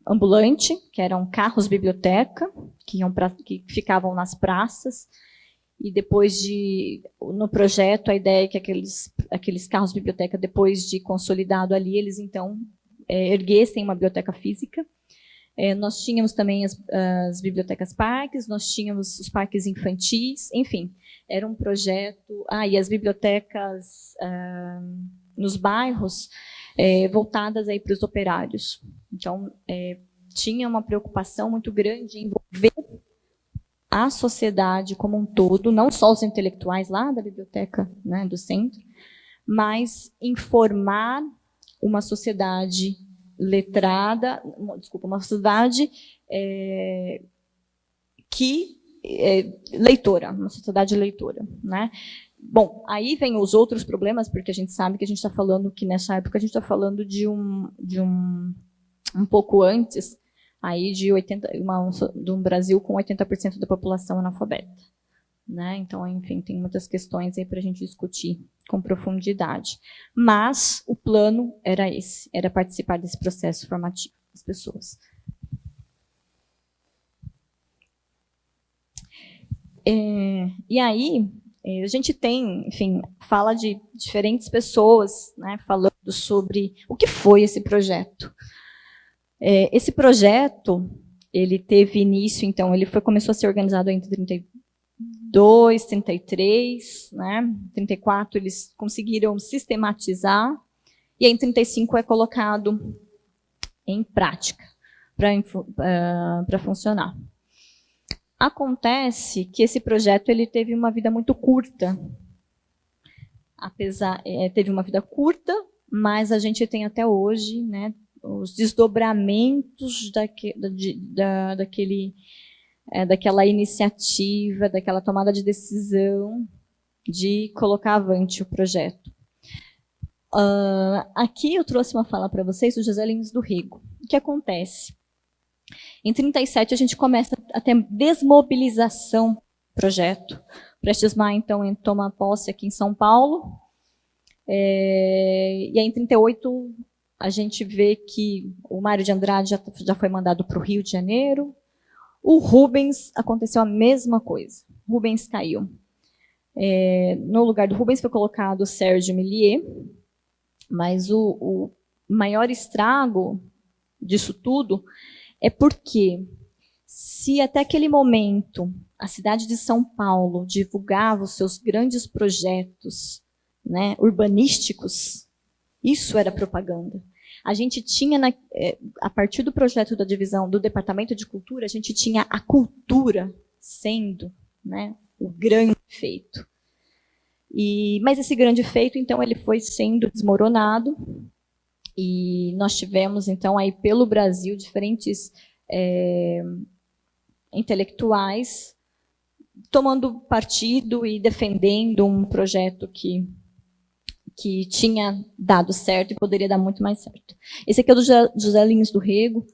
ambulante, que eram carros-biblioteca, que ficavam nas praças. E depois no projeto, a ideia é que aqueles carros-biblioteca, depois de consolidado ali, eles, então, erguessem uma biblioteca física. Nós tínhamos também as bibliotecas parques, nós tínhamos os parques infantis, enfim, era um projeto. E as bibliotecas nos bairros voltadas aí para os operários. Então, tinha uma preocupação muito grande em envolver a sociedade como um todo, não só os intelectuais lá da biblioteca, né, do centro, mas informar uma sociedade letrada, uma sociedade leitora, uma sociedade leitora, né? Bom, aí vem os outros problemas, porque a gente sabe que a gente está falando que nessa época a gente está falando de um um pouco antes, aí de um Brasil com 80% da população analfabeta. Né? Então, enfim, tem muitas questões aí para a gente discutir com profundidade. Mas o plano era esse, era participar desse processo formativo das pessoas. E aí, a gente tem, enfim, fala de diferentes pessoas, né, falando sobre o que foi esse projeto. Esse projeto, ele teve início, então, começou a ser organizado entre 32, 33, né, 34 eles conseguiram sistematizar, e aí em 35 é colocado em prática para funcionar. Acontece que esse projeto ele teve uma vida muito curta. Teve uma vida curta, mas a gente tem até hoje, né, os desdobramentos daquela iniciativa, daquela tomada de decisão de colocar avante o projeto. Aqui eu trouxe uma fala para vocês do José Lins do Rego. O que acontece? Em 37, a gente começa a ter desmobilização do projeto. Prestes Maia, então, toma posse aqui em São Paulo. E aí, em 38, a gente vê que o Mário de Andrade já foi mandado para o Rio de Janeiro. O Rubens, aconteceu a mesma coisa. Rubens caiu. No lugar do Rubens foi colocado o Sérgio Millier, mas o maior estrago disso tudo é porque, se até aquele momento a cidade de São Paulo divulgava os seus grandes projetos, né, urbanísticos, isso era propaganda. A gente tinha, a partir do projeto da divisão do Departamento de Cultura, a gente tinha a cultura sendo, né, o grande feito. Mas esse grande feito, então, ele foi sendo desmoronado, e nós tivemos, então, aí pelo Brasil, diferentes intelectuais tomando partido e defendendo um projeto que tinha dado certo e poderia dar muito mais certo. Esse aqui é do José Lins do Rego,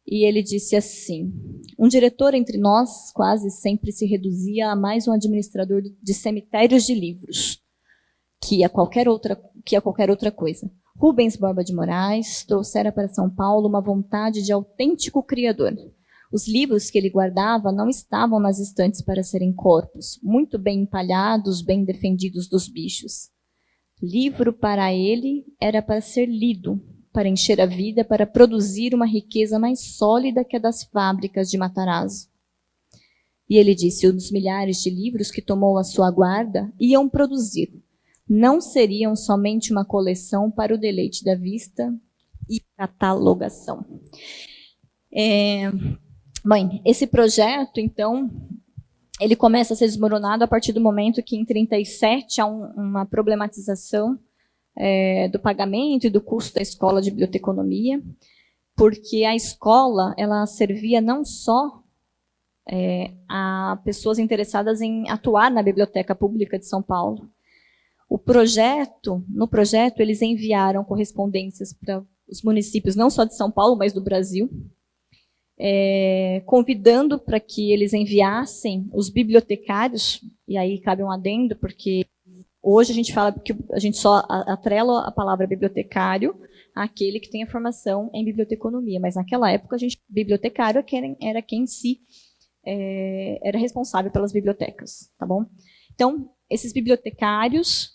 e ele disse assim: um diretor entre nós quase sempre se reduzia a mais um administrador de cemitérios de livros, que a qualquer outra coisa. Rubens Borba de Moraes trouxera para São Paulo uma vontade de autêntico criador. Os livros que ele guardava não estavam nas estantes para serem corpos, muito bem empalhados, bem defendidos dos bichos. Livro para ele era para ser lido, para encher a vida, para produzir uma riqueza mais sólida que a das fábricas de Matarazzo. E ele disse: os milhares de livros que tomou à sua guarda iam produzir. Não seriam somente uma coleção para o deleite da vista e catalogação. Bem, esse projeto, então, ele começa a ser desmoronado a partir do momento que, em 37, há uma problematização do pagamento e do custo da escola de biblioteconomia, porque a escola ela servia não só a pessoas interessadas em atuar na Biblioteca Pública de São Paulo. No projeto, eles enviaram correspondências para os municípios, não só de São Paulo, mas do Brasil, convidando para que eles enviassem os bibliotecários, e aí cabe um adendo, porque hoje a gente fala que a gente só atrela a palavra bibliotecário àquele que tem a formação em biblioteconomia, mas naquela época bibliotecário era quem era responsável pelas bibliotecas, tá bom? Então, esses bibliotecários,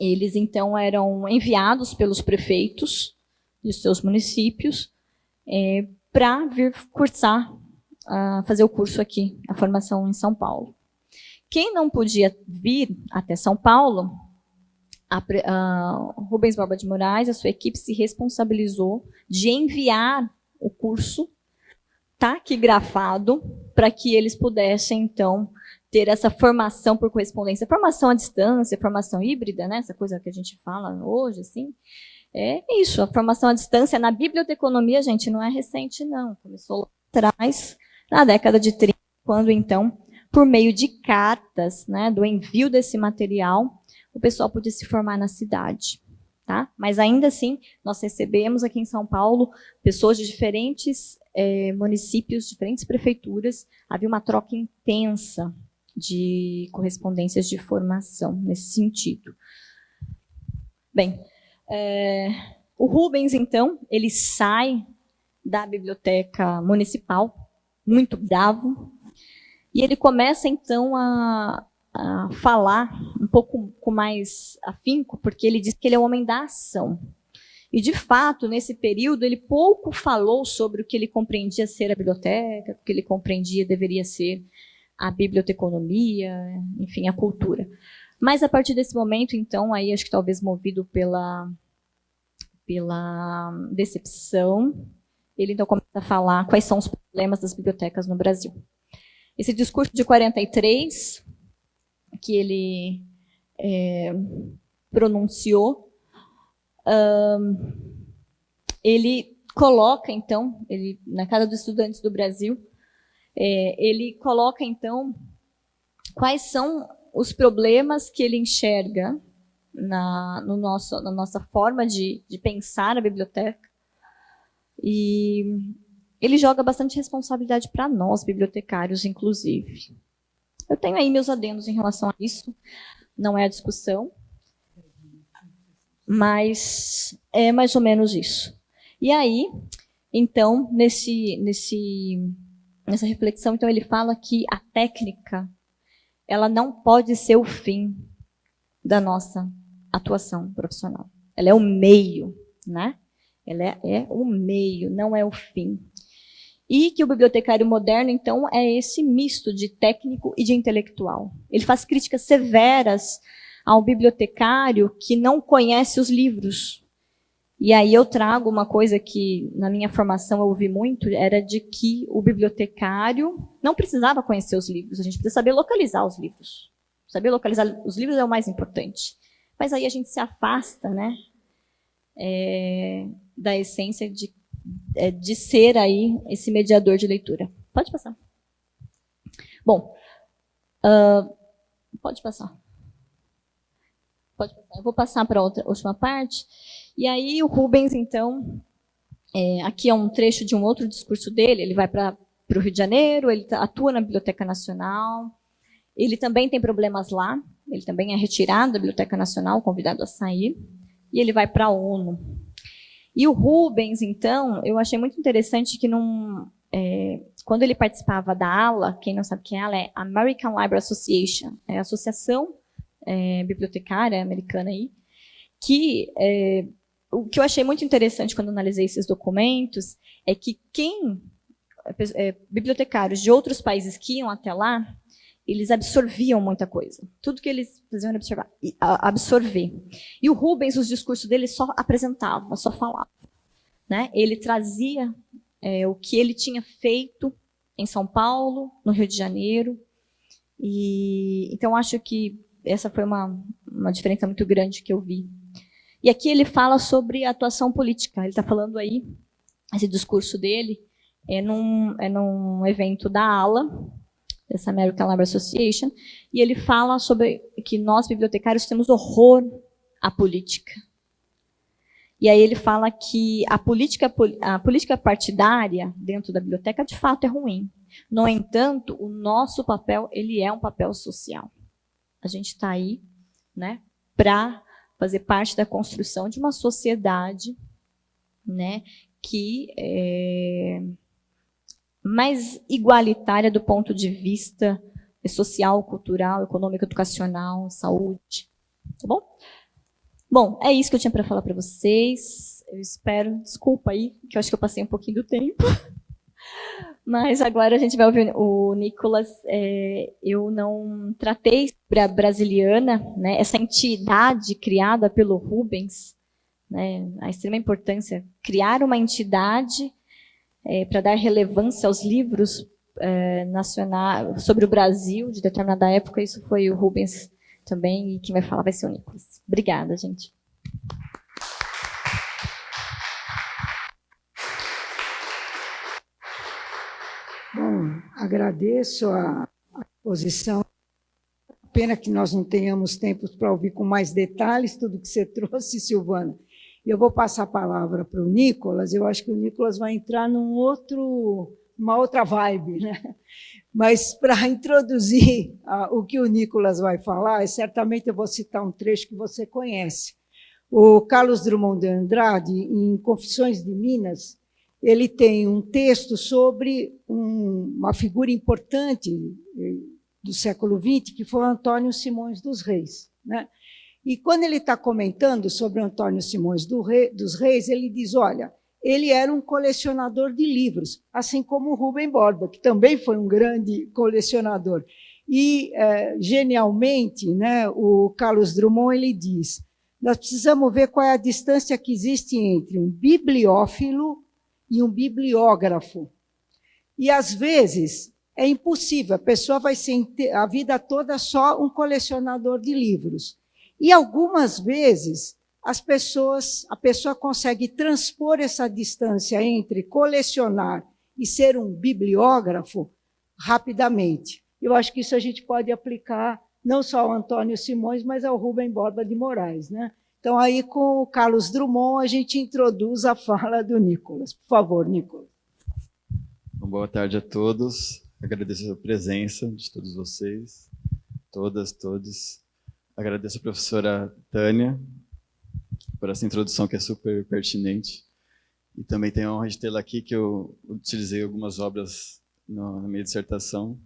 eles então eram enviados pelos prefeitos de seus municípios para vir cursar, fazer o curso aqui, a formação em São Paulo. Quem não podia vir até São Paulo, Rubens Borba de Moraes, a sua equipe se responsabilizou de enviar o curso taquigrafado para que eles pudessem, então, ter essa formação por correspondência, formação à distância, formação híbrida, né? Essa coisa que a gente fala hoje, assim. É isso, a formação à distância na biblioteconomia, gente, não é recente, não. Começou lá atrás, na década de 30, quando, então, por meio de cartas, né, do envio desse material, o pessoal podia se formar na cidade. tá? Mas ainda assim, nós recebemos aqui em São Paulo pessoas de diferentes municípios, diferentes prefeituras. Havia uma troca intensa de correspondências de formação nesse sentido. Bem, o Rubens, então, ele sai da biblioteca municipal, muito bravo, e ele começa, então, a falar um pouco com mais afinco, porque ele diz que ele é um homem da ação. E, de fato, nesse período, ele pouco falou sobre o que ele compreendia ser a biblioteca, o que ele compreendia deveria ser a biblioteconomia, enfim, a cultura. Mas, a partir desse momento, então, aí acho que talvez movido pela decepção, ele então começa a falar quais são os problemas das bibliotecas no Brasil. Esse discurso de 43, que ele pronunciou, ele coloca, então, na Casa dos Estudantes do Brasil, ele coloca, então, quais são os problemas que ele enxerga na nossa forma de pensar a biblioteca. E ele joga bastante responsabilidade para nós, bibliotecários, inclusive. Eu tenho aí meus adendos em relação a isso, não é a discussão, mas é mais ou menos isso. E aí, então, nessa reflexão, então, ele fala que a técnica ela não pode ser o fim da nossa atuação profissional. Ela é o meio, né? Ela é o meio, não é o fim. E que o bibliotecário moderno, então, é esse misto de técnico e de intelectual. Ele faz críticas severas ao bibliotecário que não conhece os livros. E aí eu trago uma coisa que, na minha formação, eu ouvi muito, era de que o bibliotecário não precisava conhecer os livros, a gente precisa saber localizar os livros. Saber localizar os livros é o mais importante. Mas aí a gente se afasta, né, da essência de ser aí esse mediador de leitura. Pode passar. Bom, pode passar. Pode passar. Eu vou passar para a última parte. E aí o Rubens, então, aqui é um trecho de um outro discurso dele, ele vai para o Rio de Janeiro, ele atua na Biblioteca Nacional, ele também tem problemas lá, ele também é retirado da Biblioteca Nacional, convidado a sair, e ele vai para a ONU. E o Rubens, então, eu achei muito interessante que quando ele participava da ALA, quem não sabe o que é ALA, é American Library Association, é a associação bibliotecária americana aí, que o que eu achei muito interessante quando analisei esses documentos é que bibliotecários de outros países que iam até lá, eles absorviam muita coisa. Tudo que eles faziam era absorver. E o Rubens, os discursos dele só apresentava, só falava, né? Ele trazia o que ele tinha feito em São Paulo, no Rio de Janeiro. E então acho que essa foi uma diferença muito grande que eu vi. E aqui ele fala sobre a atuação política. Ele está falando aí, esse discurso dele num evento da ALA, dessa American Library Association, e ele fala sobre que nós, bibliotecários, temos horror à política. E aí ele fala que a política partidária dentro da biblioteca, de fato, é ruim. No entanto, o nosso papel, ele é um papel social. A gente está aí, né, para fazer parte da construção de uma sociedade, né, que é mais igualitária do ponto de vista social, cultural, econômico, educacional, saúde. Tá bom? Bom, é isso que eu tinha para falar para vocês. Eu espero, desculpa aí, que eu acho que eu passei um pouquinho do tempo. Mas agora a gente vai ouvir o Nicolas. Eu não tratei sobre a Brasiliana, né, essa entidade criada pelo Rubens, né, a extrema importância, criar uma entidade para dar relevância aos livros nacionais sobre o Brasil de determinada época. Isso foi o Rubens também, e quem vai falar vai ser o Nicolas. Obrigada, gente. Bom, agradeço a exposição pena que nós não tenhamos tempo para ouvir com mais detalhes tudo que você trouxe, Silvana. Eu vou passar a palavra para o Nicolas. Eu acho que o Nicolas vai entrar uma outra vibe, né? Mas, para introduzir o que o Nicolas vai falar, certamente eu vou citar um trecho que você conhece. O Carlos Drummond de Andrade, em Confissões de Minas, ele tem um texto sobre uma figura importante do século XX, que foi o Antônio Simões dos Reis, né? E quando ele está comentando sobre Antônio Simões dos Reis, ele diz, olha, ele era um colecionador de livros, assim como o Rubem Borba, que também foi um grande colecionador. E, genialmente, né, o Carlos Drummond ele diz, nós precisamos ver qual é a distância que existe entre um bibliófilo e um bibliógrafo. E, às vezes, é impossível, a pessoa vai ser a vida toda só um colecionador de livros. E, algumas vezes, a pessoa consegue transpor essa distância entre colecionar e ser um bibliógrafo rapidamente. Eu acho que isso a gente pode aplicar não só ao Antônio Simões, mas ao Rubem Borba de Moraes, né? Então, aí, com o Carlos Drummond, a gente introduz a fala do Nicolas. Por favor, Nicolas. Boa tarde a todos. Agradeço a presença de todos vocês, todas, todos. Agradeço a professora Tânia por essa introdução que é super pertinente. E também tenho a honra de tê-la aqui, que eu utilizei algumas obras na minha dissertação.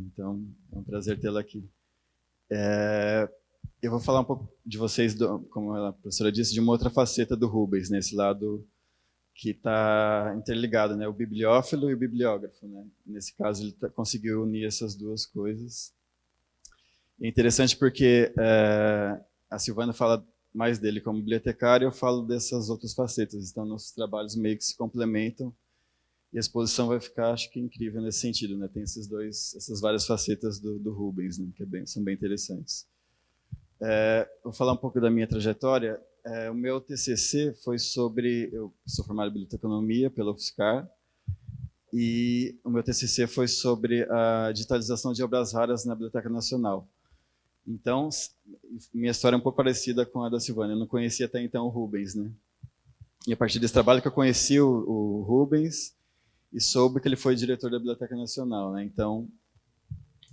Então, é um prazer tê-la aqui. Eu vou falar um pouco de vocês, como a professora disse, de uma outra faceta do Rubens, nesse lado que está interligado, né? O bibliófilo e o bibliógrafo, né? Nesse caso, ele conseguiu unir essas duas coisas. É interessante porque a Silvana fala mais dele como bibliotecário, eu falo dessas outras facetas. Então, nossos trabalhos meio que se complementam e a exposição vai ficar, acho que, incrível nesse sentido, né? Tem essas várias facetas do Rubens, né? Que são bem interessantes. Vou falar um pouco da minha trajetória. O meu TCC foi sobre... Eu sou formado em biblioteconomia pela UFSCar, e o meu TCC foi sobre a digitalização de obras raras na Biblioteca Nacional. Então, minha história é um pouco parecida com a da Silvana. Eu não conhecia até então o Rubens, né? E a partir desse trabalho que eu conheci o Rubens e soube que ele foi diretor da Biblioteca Nacional, né? Então,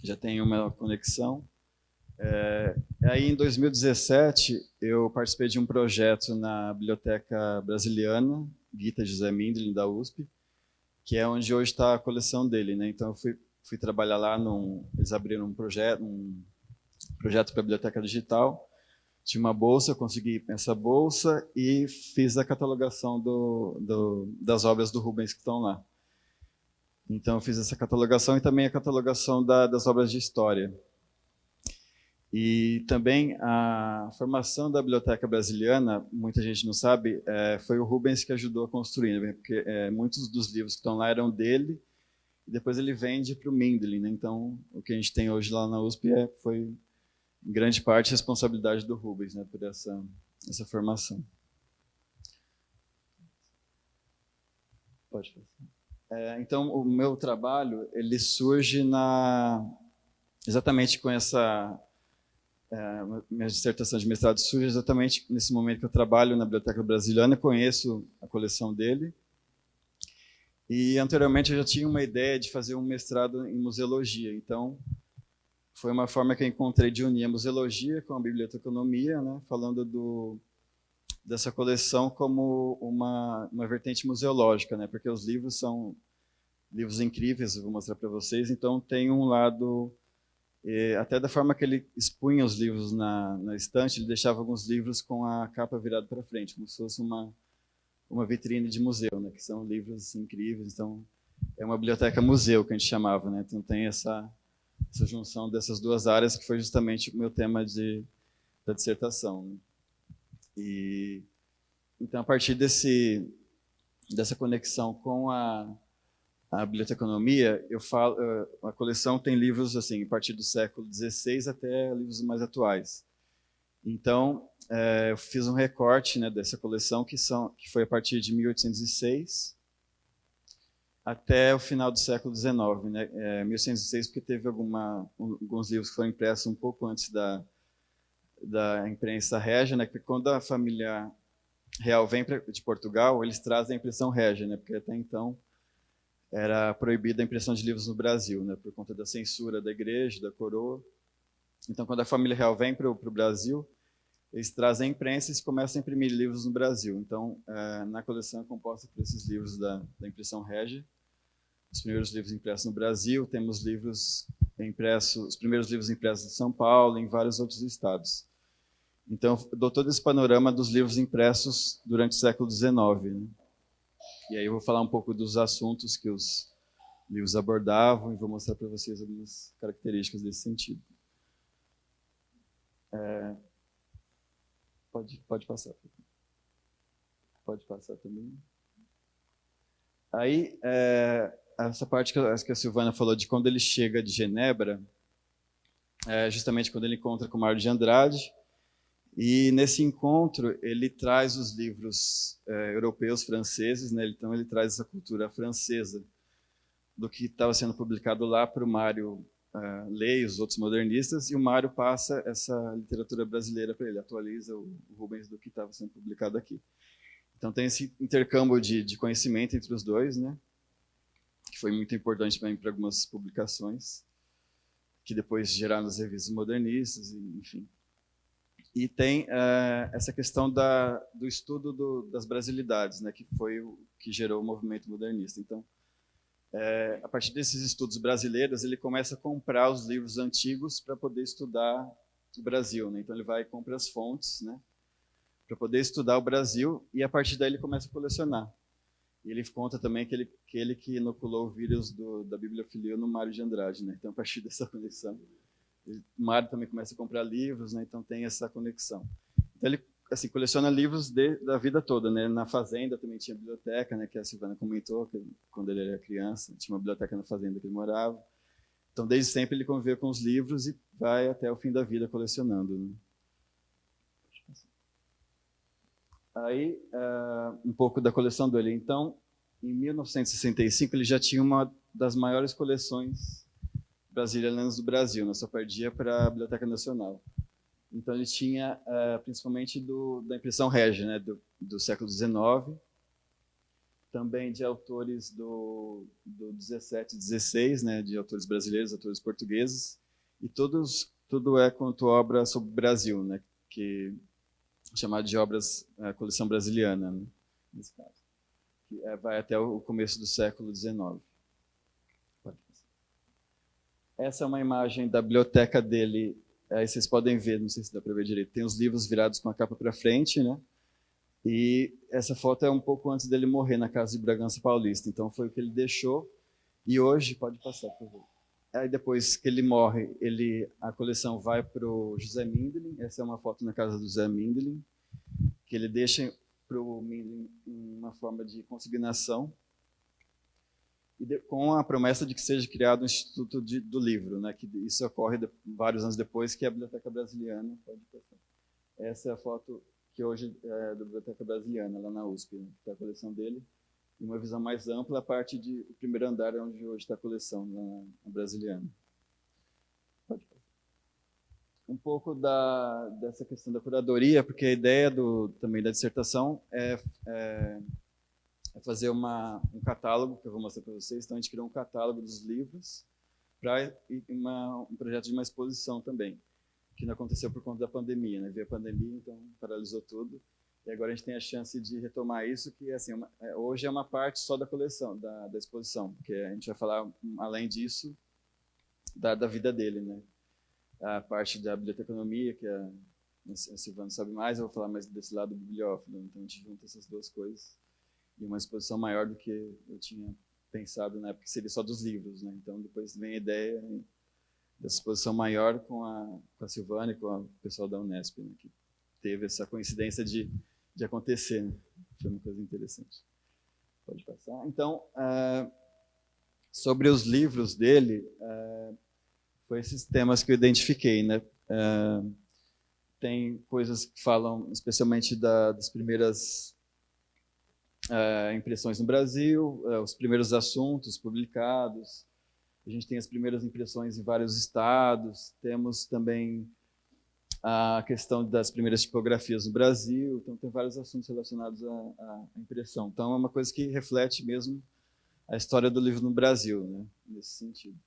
já tenho uma conexão. Aí, em 2017, eu participei de um projeto na Biblioteca Brasiliana, Gita José Mindlin, da USP, que é onde hoje está a coleção dele, né? Então, eu fui trabalhar lá, eles abriram um projeto para a Biblioteca Digital. Tinha uma bolsa, eu consegui essa bolsa e fiz a catalogação das obras do Rubens que estão lá. Então, eu fiz essa catalogação e também a catalogação das obras de história. E também a formação da Biblioteca Brasiliana, muita gente não sabe, foi o Rubens que ajudou a construir, né? Porque muitos dos livros que estão lá eram dele, e depois ele vende para o Mindlin, né? Então, o que a gente tem hoje lá na USP foi, em grande parte, a responsabilidade do Rubens, né? Por essa formação. Pode passar. Então, o meu trabalho ele surge exatamente com essa... minha dissertação de mestrado surge exatamente nesse momento que eu trabalho na Biblioteca Brasiliana, conheço a coleção dele, e anteriormente eu já tinha uma ideia de fazer um mestrado em museologia, então foi uma forma que eu encontrei de unir a museologia com a biblioteconomia, né, falando dessa coleção como uma vertente museológica, né, porque os livros são livros incríveis, eu vou mostrar para vocês, então tem um lado... até da forma que ele expunha os livros na estante, ele deixava alguns livros com a capa virada para frente, como se fosse uma vitrine de museu, né? Que são livros incríveis. Então, é uma biblioteca-museu que a gente chamava, né? Então, tem essa junção dessas duas áreas, que foi justamente o meu tema da dissertação, né? Então, a partir dessa conexão com a biblioteconomia, eu falo, a coleção tem livros assim, a partir do século XVI até livros mais atuais. Então, eu fiz um recorte, né, dessa coleção que foi a partir de 1806 até o final do século XIX, né? 1106, porque teve alguns livros que foram impressos um pouco antes da imprensa régia, né? Porque quando a família real vem de Portugal, eles trazem a impressão régia, né? Porque até então era proibida a impressão de livros no Brasil, né? Por conta da censura da igreja, da coroa. Então, quando a família real vem para o Brasil, eles trazem a imprensa e começam a imprimir livros no Brasil. Então, na coleção é composta por esses livros da impressão régia. Os primeiros livros impressos no Brasil, temos livros impressos, os primeiros livros impressos em São Paulo, em vários outros estados. Então, dou todo esse panorama dos livros impressos durante o século XIX. Né? E aí eu vou falar um pouco dos assuntos que os livros abordavam e vou mostrar para vocês algumas características desse sentido. Pode passar. Pode passar também. Aí, essa parte que a Silvana falou de quando ele chega de Genebra, justamente quando ele encontra com Mário de Andrade, e nesse encontro ele traz os livros europeus, franceses, né? Então ele traz essa cultura francesa do que estava sendo publicado lá para o Mário ler e os outros modernistas, e o Mário passa essa literatura brasileira para ele, atualiza o Rubens do que estava sendo publicado aqui. Então tem esse intercâmbio de conhecimento entre os dois, né? Que foi muito importante para algumas publicações, que depois geraram as revistas modernistas, enfim. E tem essa questão do estudo das brasilidades, né? Que foi o que gerou o movimento modernista. Então, a partir desses estudos brasileiros, ele começa a comprar os livros antigos para poder estudar o Brasil, né? Então ele vai e compra as fontes, né, para poder estudar o Brasil, e a partir daí ele começa a colecionar. E ele conta também que ele que inoculou o vírus da bibliofilia no Mário de Andrade, né? Então a partir dessa conexão, o Mário também começa a comprar livros, né? Então tem essa conexão. Então ele assim, coleciona livros da vida toda, né? Na fazenda também tinha biblioteca, né? Que a Silvana comentou, que quando ele era criança tinha uma biblioteca na fazenda que ele morava. Então, desde sempre ele conviveu com os livros e vai até o fim da vida colecionando, né? Aí, um pouco da coleção dele. Então, em 1965 ele já tinha uma das maiores coleções brasileiras do Brasil, né? Só perdia para a Biblioteca Nacional. Então ele tinha principalmente da impressão régia, né, do século XIX, também de autores do 17 e 16, né, de autores brasileiros, autores portugueses, e tudo quanto obra sobre o Brasil, né, que é chamado de obras coleção brasiliana, né, nesse caso, que vai até o começo do século XIX. Essa é uma imagem da biblioteca dele. Aí vocês podem ver, não sei se dá para ver direito, tem os livros virados com a capa para frente, né? E essa foto é um pouco antes dele morrer na casa de Bragança Paulista. Então foi o que ele deixou. E hoje, pode passar, por favor. Aí depois que ele morre, a coleção vai para o José Mindlin. Essa é uma foto na casa do José Mindlin, que ele deixa para o Mindlin uma forma de consignação, com a promessa de que seja criado um Instituto do Livro, né? Que isso ocorre vários anos depois, que é a Biblioteca Brasiliana. Pode passar. Essa é a foto que hoje é da Biblioteca Brasiliana, lá na USP, né? Que é a coleção dele. E uma visão mais ampla, a parte o primeiro andar é onde hoje está a coleção, lá na Brasiliana. Pode passar. Um pouco dessa questão da curadoria, porque a ideia também da dissertação é fazer um catálogo, que eu vou mostrar para vocês. Então, a gente criou um catálogo dos livros para um projeto de uma exposição também, que não aconteceu por conta da pandemia, né? Veio a pandemia, então paralisou tudo. E agora a gente tem a chance de retomar isso, que assim, hoje é uma parte só da coleção, da exposição, porque a gente vai falar, além disso, da vida dele, né? A parte da biblioteconomia, que a Silvana sabe mais, eu vou falar mais desse lado bibliófilo. Então, a gente junta essas duas coisas. E uma exposição maior do que eu tinha pensado na época, que seria só dos livros, né? Então depois vem a ideia dessa exposição maior com a Silvana e com o pessoal da Unesp, né? Que teve essa coincidência de acontecer, né? Foi uma coisa interessante. Pode passar. Então, sobre os livros dele, foi esses temas que eu identifiquei, né? Tem coisas que falam especialmente das primeiras impressões no Brasil, os primeiros assuntos publicados. A gente tem as primeiras impressões em vários estados. Temos também a questão das primeiras tipografias no Brasil. Então, tem vários assuntos relacionados à impressão. Então, é uma coisa que reflete mesmo a história do livro no Brasil, né, nesse sentido.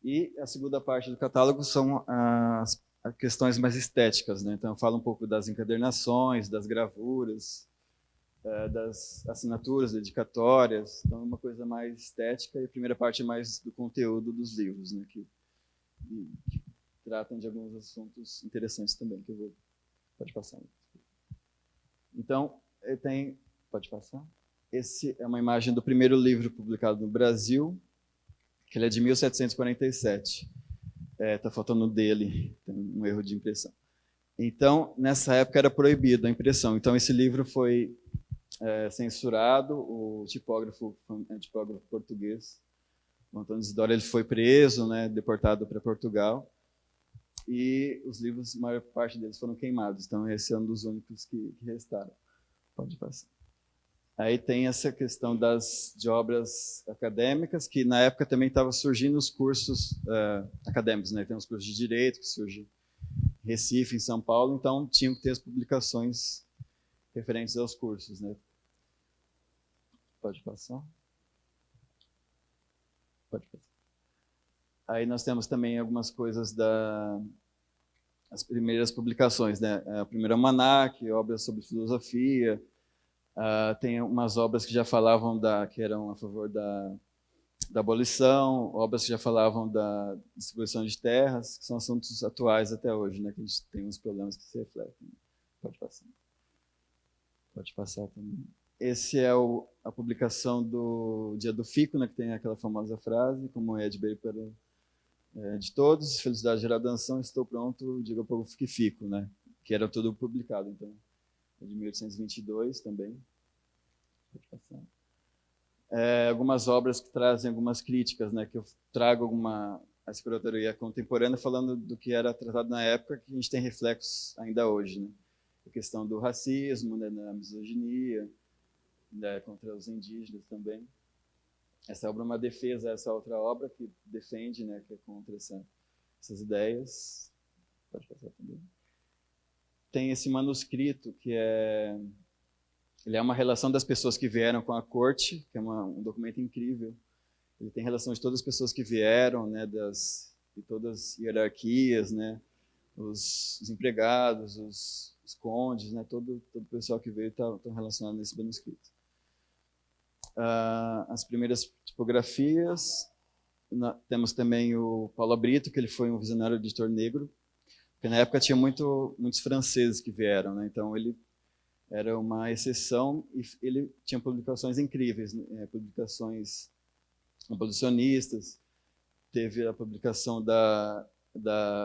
E a segunda parte do catálogo são as questões mais estéticas, né? Então, eu falo um pouco das encadernações, das gravuras, das assinaturas, dedicatórias. Então, é uma coisa mais estética, e a primeira parte é mais do conteúdo dos livros, né, que tratam de alguns assuntos interessantes também, que eu vou... Pode passar. Então, pode passar. Esse é uma imagem do primeiro livro publicado no Brasil, que ele é de 1747. Está faltando dele, tem um erro de impressão. Então, nessa época era proibido a impressão. Então, esse livro foi censurado. O tipógrafo foi um tipógrafo português, o Antônio Isidoro, ele foi preso, né, deportado para Portugal. E os livros, a maior parte deles foram queimados. Então, esse é um dos únicos que restaram. Pode passar. Aí tem essa questão de obras acadêmicas, que na época também estavam surgindo os cursos acadêmicos, né? Tem os cursos de Direito, que surgem em Recife, em São Paulo, então tinham que ter as publicações referentes aos cursos, né? Pode passar. Pode passar. Aí nós temos também algumas coisas as primeiras publicações, né? O primeiro almanaque, obras sobre filosofia. Tem umas obras que já falavam que eram a favor da abolição, obras que já falavam da distribuição de terras, que são assuntos atuais até hoje, né? Que a gente tem uns problemas que se refletem. Pode passar. Pode passar também. Esse é a publicação do Dia do Fico, né? Que tem aquela famosa frase, como é de bem de todos, felicidade gerar danção, estou pronto, diga ao povo que fico, né? Que era tudo publicado, então. De 1822 também. Pode passar. Algumas obras que trazem algumas críticas, né, que eu trago essa curadoria contemporânea falando do que era tratado na época, que a gente tem reflexos ainda hoje, né? A questão do racismo, né, da misoginia, né, contra os indígenas também. Essa obra é uma defesa a essa outra obra que defende, né, que é contra essas ideias. Pode passar também. Tem esse manuscrito que ele é uma relação das pessoas que vieram com a corte, que é um documento incrível. Ele tem relação de todas as pessoas que vieram, né, de todas as hierarquias, né, os empregados, os condes, né, todo o pessoal que veio está relacionado nesse manuscrito. As primeiras tipografias, temos também o Paulo Brito, que ele foi um visionário editor negro, porque na época tinha muitos franceses que vieram, né? Então ele era uma exceção e ele tinha publicações incríveis, né? Publicações abolicionistas. Teve a publicação da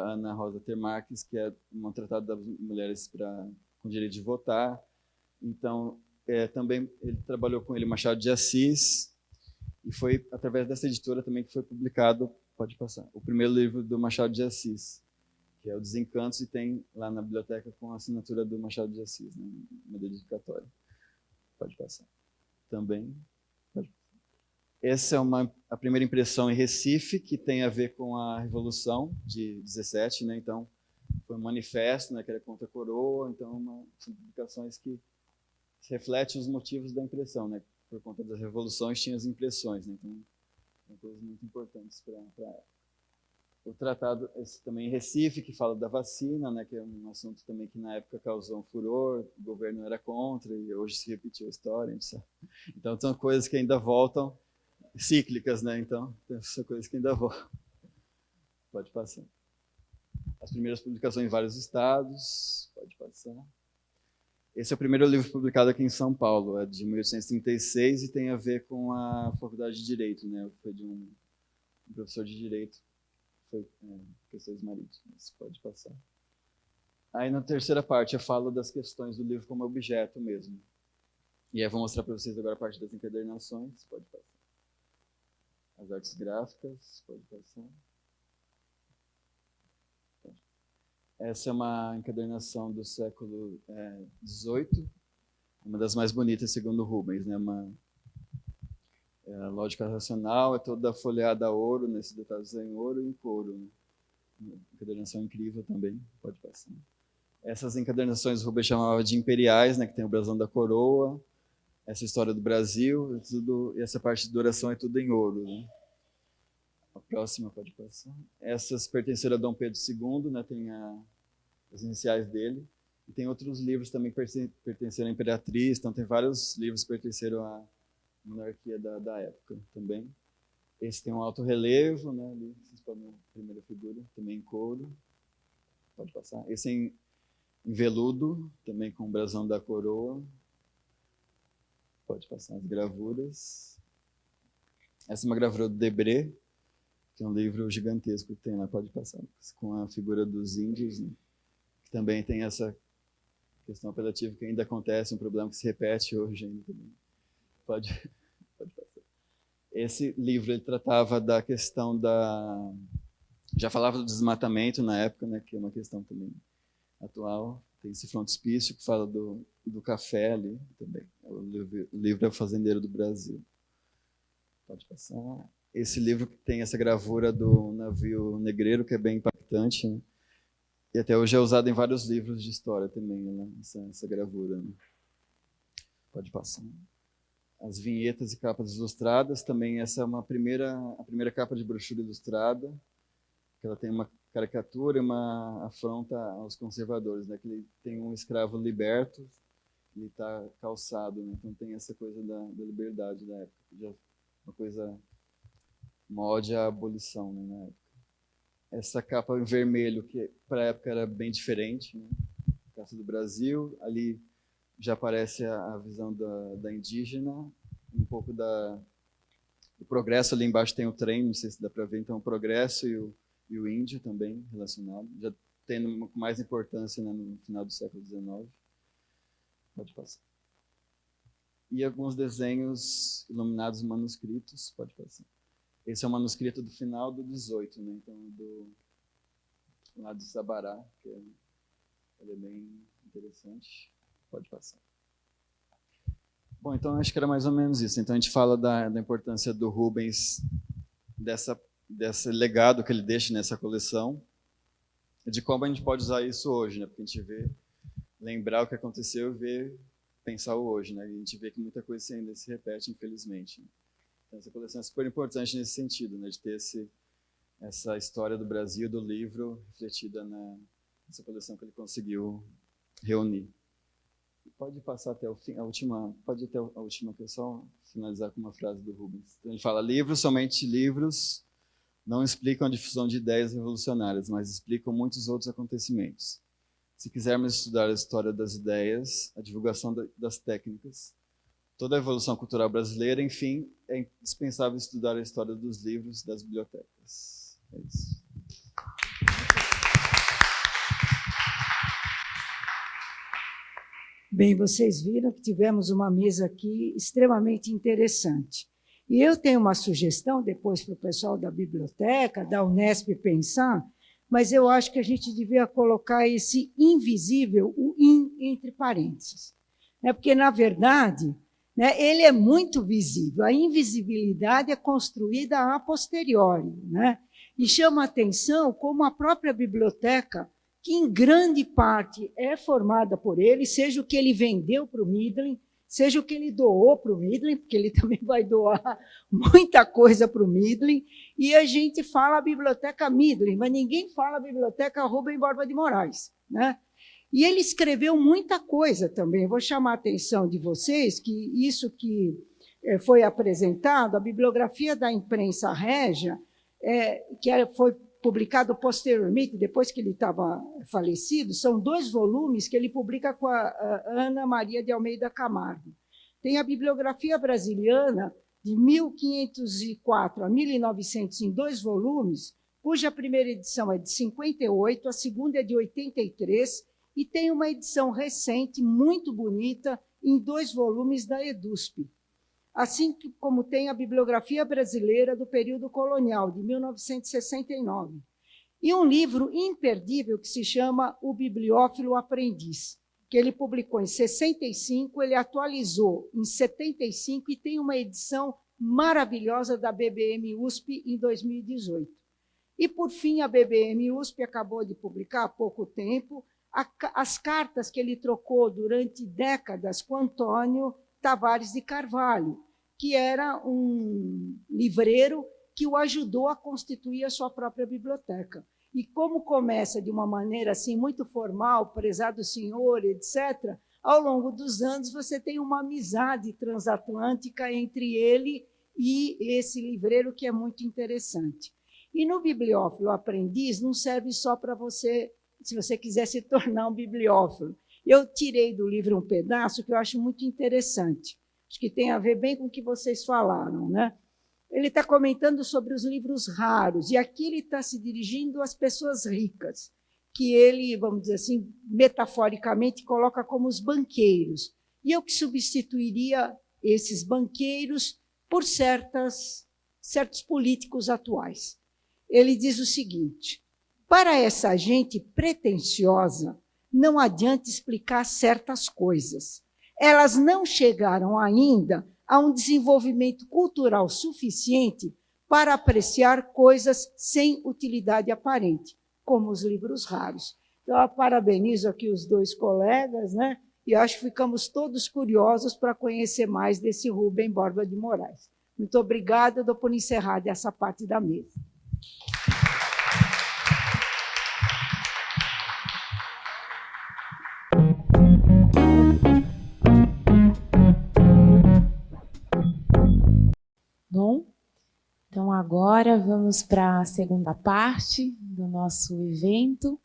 Ana Rosa Termarques, que é um tratado das mulheres com direito de votar. Então, também ele trabalhou com ele Machado de Assis, e foi através dessa editora também que foi publicado, pode passar, o primeiro livro do Machado de Assis, que é o Desencantos, e tem lá na biblioteca com a assinatura do Machado de Assis, né, uma dedicatória. Pode passar. Também. Pode passar. Essa é a primeira impressão em Recife, que tem a ver com a Revolução de 17, né? Então, foi um manifesto, né, que era contra a coroa, então são publicações que refletem os motivos da impressão, né? Por conta das revoluções tinha as impressões, né? Então, são coisas muito importantes para a época. O tratado também em Recife, que fala da vacina, né, que é um assunto também que na época causou um furor, o governo era contra e hoje se repetiu a história. Então são coisas que ainda voltam, cíclicas, né? Então são coisas que ainda voltam. Pode passar. As primeiras publicações em vários estados, pode passar. Esse é o primeiro livro publicado aqui em São Paulo, é de 1836 e tem a ver com a Faculdade de Direito, né? Foi de um professor de Direito. Foi questões marítimas, pode passar. Aí na terceira parte eu falo das questões do livro como objeto mesmo. E aí eu vou mostrar para vocês agora a parte das encadernações, pode passar. As artes gráficas, pode passar. Essa é uma encadernação do século XVIII, uma das mais bonitas, segundo Rubens, né? A lógica racional é toda folheada a ouro, nesses detalhes em ouro e em couro. Né? Encadernação incrível também, pode passar. Essas encadernações Rubens chamava de imperiais, né? Que tem o brasão da coroa, essa história do Brasil, e essa parte de oração é tudo em ouro. Né? A próxima pode passar. Essas pertenceram a Dom Pedro II, né? Tem as iniciais dele. E tem outros livros também que pertenceram à Imperatriz, então tem vários livros que pertenceram à monarquia da época também. Esse tem um alto relevo, né? Ali, vocês podem ver a primeira figura, também em couro. Pode passar. Esse é em veludo, também com o brasão da coroa. Pode passar as gravuras. Essa é uma gravura do Debré, que é um livro gigantesco que tem lá, pode passar, com a figura dos índios, né? Que também tem essa questão apelativa que ainda acontece, um problema que se repete hoje ainda também. Pode passar. Esse livro ele tratava da questão já falava do desmatamento na época, né, que é uma questão também atual. Tem esse frontispício que fala do café ali também. O livro é o Fazendeiro do Brasil. Pode passar. Esse livro tem essa gravura do navio negreiro, que é bem impactante, né? E até hoje é usado em vários livros de história também, né? essa gravura. Né? Pode passar. As vinhetas e capas ilustradas, também essa é a primeira capa de brochura ilustrada, que ela tem uma caricatura e uma afronta aos conservadores, né? Que ele tem um escravo liberto, ele está calçado, né? Então tem essa coisa da liberdade da época, já uma coisa, uma ode à abolição, né, na época. Essa capa em vermelho, que para a época era bem diferente, né? Caça do Brasil, ali já aparece a visão da indígena, um pouco do progresso, ali embaixo tem o trem, não sei se dá para ver, então o progresso e o índio também relacionado, já tendo mais importância, né, no final do século XIX. Pode passar. E alguns desenhos iluminados manuscritos, pode passar. Esse é um manuscrito do final do 18, né? Então, lá de Sabará, que ele é bem interessante. Pode passar. Bom, então acho que era mais ou menos isso. Então a gente fala da importância do Rubens, desse legado que ele deixa nessa coleção, de como a gente pode usar isso hoje, né? Porque a gente lembrar o que aconteceu e pensar o hoje, né? E a gente vê que muita coisa ainda se repete, infelizmente. Então, essa coleção é super importante nesse sentido, né? De ter essa história do Brasil, do livro, refletida nessa coleção que ele conseguiu reunir. Pode passar até o fim, pode ir até a última, que é só finalizar com uma frase do Rubens. Então, ele fala: livros, somente livros, não explicam a difusão de ideias revolucionárias, mas explicam muitos outros acontecimentos. Se quisermos estudar a história das ideias, a divulgação das técnicas, toda a evolução cultural brasileira, enfim, é indispensável estudar a história dos livros das bibliotecas. É isso. Bem, vocês viram que tivemos uma mesa aqui extremamente interessante. E eu tenho uma sugestão depois para o pessoal da biblioteca, da Unesp pensar, mas eu acho que a gente devia colocar esse invisível, o entre parênteses. Porque, na verdade, né, ele é muito visível. A invisibilidade é construída a posteriori, né? E chama a atenção como a própria biblioteca, que em grande parte é formada por ele, seja o que ele vendeu para o Midlen, seja o que ele doou para o Midlen, porque ele também vai doar muita coisa para o Midlen, e a gente fala a biblioteca Midlen, mas ninguém fala a biblioteca Rubens Borba de Moraes, né? E ele escreveu muita coisa também. Eu vou chamar a atenção de vocês que isso que foi apresentado, a bibliografia da imprensa régia, foi publicado posteriormente, depois que ele estava falecido, são 2 volumes que ele publica com a Ana Maria de Almeida Camargo. Tem a bibliografia brasiliana, de 1504 a 1900, em 2 volumes, cuja primeira edição é de 58, a segunda é de 83, e tem uma edição recente, muito bonita, em 2 volumes da EDUSP. Assim como tem a bibliografia brasileira do período colonial, de 1969. E um livro imperdível que se chama O Bibliófilo Aprendiz. que ele publicou em 65, ele atualizou em 75 e tem uma edição maravilhosa da BBM USP em 2018. E, por fim, a BBM USP acabou de publicar há pouco tempo as cartas que ele trocou durante décadas com Antônio Tavares de Carvalho, que era um livreiro que o ajudou a constituir a sua própria biblioteca. E como começa de uma maneira assim muito formal, prezado senhor, etc., ao longo dos anos você tem uma amizade transatlântica entre ele e esse livreiro que é muito interessante. E no Bibliófilo Aprendiz não serve só para você, se você quiser se tornar um bibliófilo. Eu tirei do livro um pedaço que eu acho muito interessante, acho que tem a ver bem com o que vocês falaram, né? Ele está comentando sobre os livros raros, e aqui ele está se dirigindo às pessoas ricas, que ele, vamos dizer assim, metaforicamente, coloca como os banqueiros. E eu que substituiria esses banqueiros por certos políticos atuais. Ele diz o seguinte: para essa gente pretensiosa, não adianta explicar certas coisas. Elas não chegaram ainda a um desenvolvimento cultural suficiente para apreciar coisas sem utilidade aparente, como os livros raros. Então, eu parabenizo aqui os dois colegas, né? E acho que ficamos todos curiosos para conhecer mais desse Rubem Borba de Moraes. Muito obrigada, eu dou por encerrada essa parte da mesa. Bom, então agora vamos para a segunda parte do nosso evento.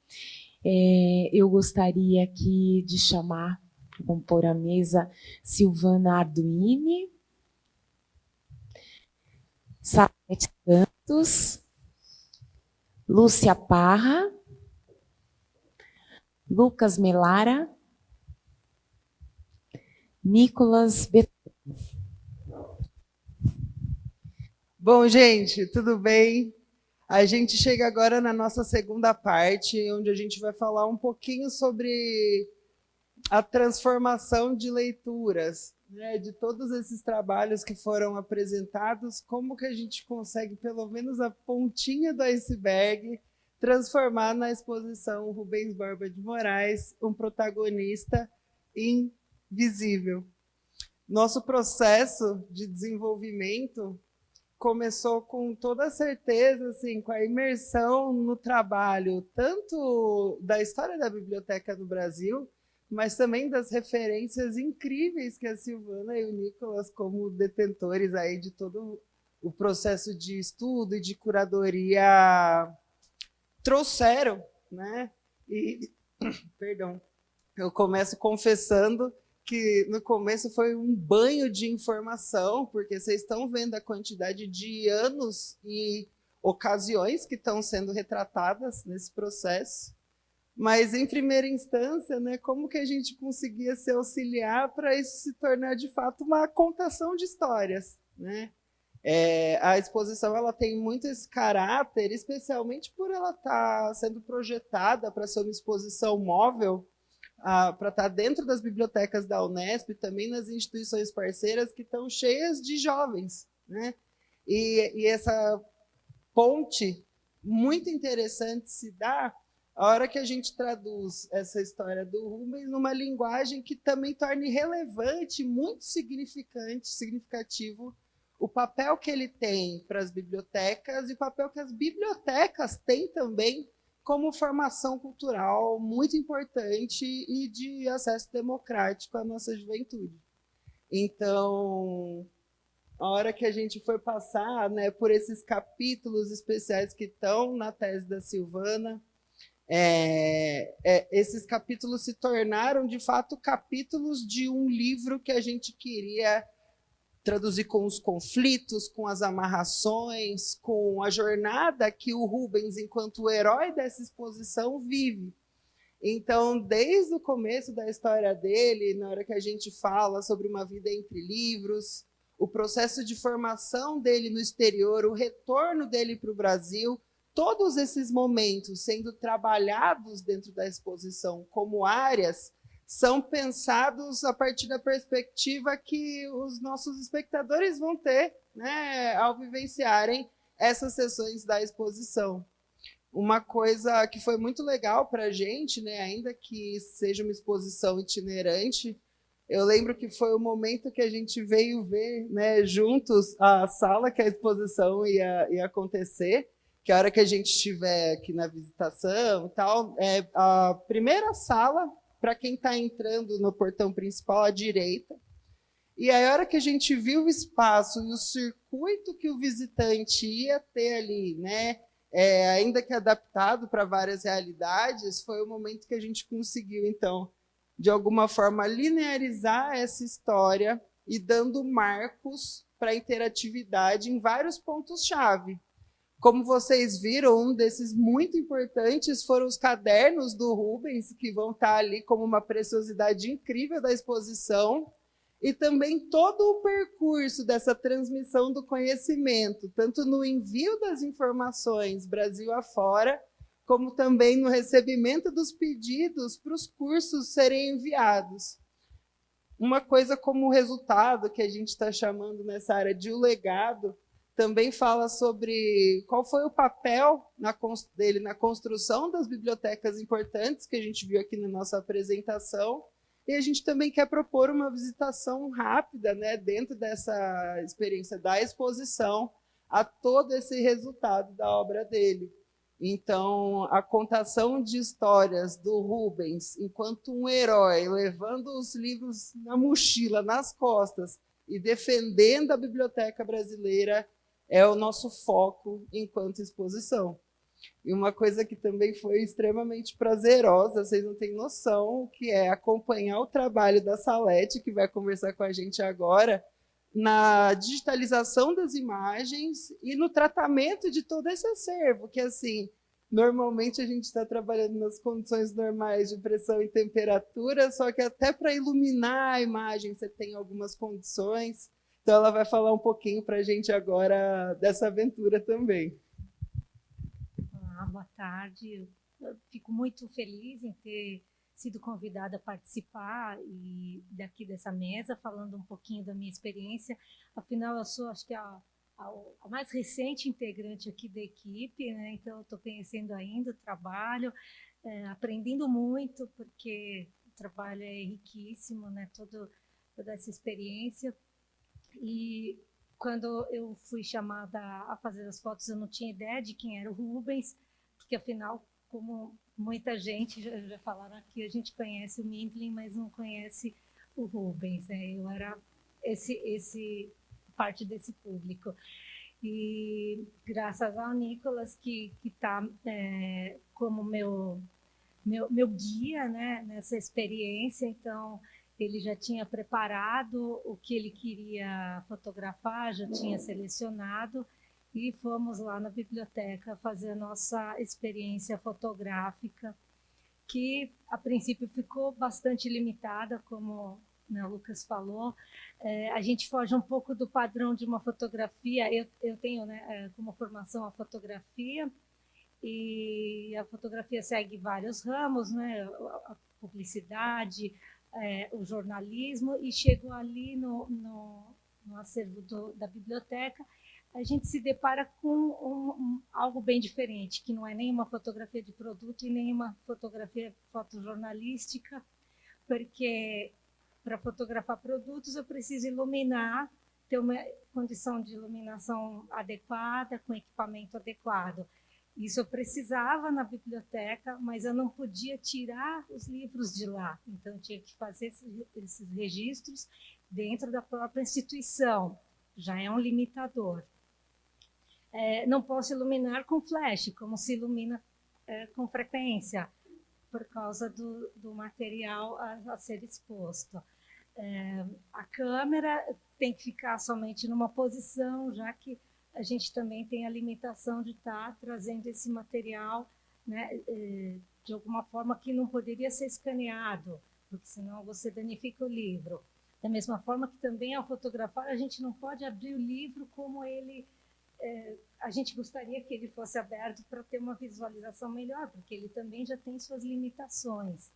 Eu gostaria aqui de chamar para compor a mesa Silvana Arduini, Salete Santos, Lúcia Parra, Lucas Melara, Nicolas Betão. Bom, gente, tudo bem? A gente chega agora na nossa segunda parte, onde a gente vai falar um pouquinho sobre a transformação de leituras, né, de todos esses trabalhos que foram apresentados, como que a gente consegue, pelo menos a pontinha do iceberg, transformar na exposição Rubens Borba de Moraes um protagonista invisível. Nosso processo de desenvolvimento começou com toda certeza, assim, com a imersão no trabalho, tanto da história da biblioteca do Brasil, mas também das referências incríveis que a Silvana e o Nicolas, como detentores aí de todo o processo de estudo e de curadoria, trouxeram, né? E, perdão, eu começo confessando que no começo foi um banho de informação, porque vocês estão vendo a quantidade de anos e ocasiões que estão sendo retratadas nesse processo. Mas, em primeira instância, né, como que a gente conseguia se auxiliar para isso se tornar, de fato, uma contação de histórias, né? A exposição ela tem muito esse caráter, especialmente por ela estar sendo projetada para ser uma exposição móvel, para estar dentro das bibliotecas da Unesp e também nas instituições parceiras que estão cheias de jovens, né? E essa ponte muito interessante se dá a hora que a gente traduz essa história do Rubens numa linguagem que também torne relevante, muito significativo, o papel que ele tem para as bibliotecas e o papel que as bibliotecas têm também como formação cultural muito importante e de acesso democrático à nossa juventude. Então, a hora que a gente foi passar, né, por esses capítulos especiais que estão na tese da Silvana, esses capítulos se tornaram, de fato, capítulos de um livro que a gente queria traduzir com os conflitos, com as amarrações, com a jornada que o Rubens, enquanto herói dessa exposição, vive. Então, desde o começo da história dele, na hora que a gente fala sobre uma vida entre livros, o processo de formação dele no exterior, o retorno dele para o Brasil, todos esses momentos sendo trabalhados dentro da exposição como áreas são pensados a partir da perspectiva que os nossos espectadores vão ter, né, ao vivenciarem essas sessões da exposição. Uma coisa que foi muito legal para a gente, né, ainda que seja uma exposição itinerante, eu lembro que foi o momento que a gente veio ver, né, juntos a sala que a exposição ia acontecer, que a hora que a gente estiver aqui na visitação e tal, é a primeira sala para quem está entrando no portão principal à direita. E aí, a hora que a gente viu o espaço e o circuito que o visitante ia ter ali, né, ainda que adaptado para várias realidades, foi o momento que a gente conseguiu, então, de alguma forma, linearizar essa história e dando marcos para a interatividade em vários pontos-chave. Como vocês viram, um desses muito importantes foram os cadernos do Rubens, que vão estar ali como uma preciosidade incrível da exposição, e também todo o percurso dessa transmissão do conhecimento, tanto no envio das informações Brasil afora, como também no recebimento dos pedidos para os cursos serem enviados. Uma coisa como o resultado, que a gente está chamando nessa área de o legado, também fala sobre qual foi o papel dele na construção das bibliotecas importantes, que a gente viu aqui na nossa apresentação, e a gente também quer propor uma visitação rápida, né, dentro dessa experiência da exposição, a todo esse resultado da obra dele. Então, a contação de histórias do Rubens, enquanto um herói, levando os livros na mochila, nas costas, e defendendo a biblioteca brasileira, é o nosso foco enquanto exposição. E uma coisa que também foi extremamente prazerosa, vocês não têm noção, que é acompanhar o trabalho da Salete, que vai conversar com a gente agora, na digitalização das imagens e no tratamento de todo esse acervo, que, assim, normalmente a gente está trabalhando nas condições normais de pressão e temperatura, só que até para iluminar a imagem você tem algumas condições. Então, ela vai falar um pouquinho para a gente agora dessa aventura também. Boa tarde. Eu fico muito feliz em ter sido convidada a participar e daqui dessa mesa, falando um pouquinho da minha experiência. Afinal, eu sou, acho que, a mais recente integrante aqui da equipe, né? Então, eu estou conhecendo ainda o trabalho, aprendendo muito, porque o trabalho é riquíssimo, né? Toda essa experiência. E quando eu fui chamada a fazer as fotos, eu não tinha ideia de quem era o Rubens, porque, afinal, como muita gente já falaram aqui, a gente conhece o Mindlin, mas não conhece o Rubens, né? Eu era parte desse público. E graças ao Nicolas, que está como meu guia, né, nessa experiência, então ele já tinha preparado o que ele queria fotografar, já tinha selecionado, e fomos lá na biblioteca fazer a nossa experiência fotográfica, que a princípio ficou bastante limitada, como, né, o Lucas falou. A gente foge um pouco do padrão de uma fotografia. Eu tenho, né, como formação a fotografia, e a fotografia segue vários ramos, né, a publicidade, o jornalismo, e chego ali no acervo da biblioteca, a gente se depara com algo bem diferente, que não é nem uma fotografia de produto e nem uma fotografia fotojornalística, porque para fotografar produtos eu preciso iluminar, ter uma condição de iluminação adequada, com equipamento adequado. Isso eu precisava na biblioteca, mas eu não podia tirar os livros de lá, então eu tinha que fazer esses registros dentro da própria instituição, já é um limitador. Não posso iluminar com flash, como se ilumina com frequência, por causa do material a ser exposto. A câmera tem que ficar somente numa posição, já que a gente também tem a limitação de estar trazendo esse material, né, de alguma forma que não poderia ser escaneado, porque senão você danifica o livro. Da mesma forma que também ao fotografar a gente não pode abrir o livro como ele... a gente gostaria que ele fosse aberto para ter uma visualização melhor, porque ele também já tem suas limitações.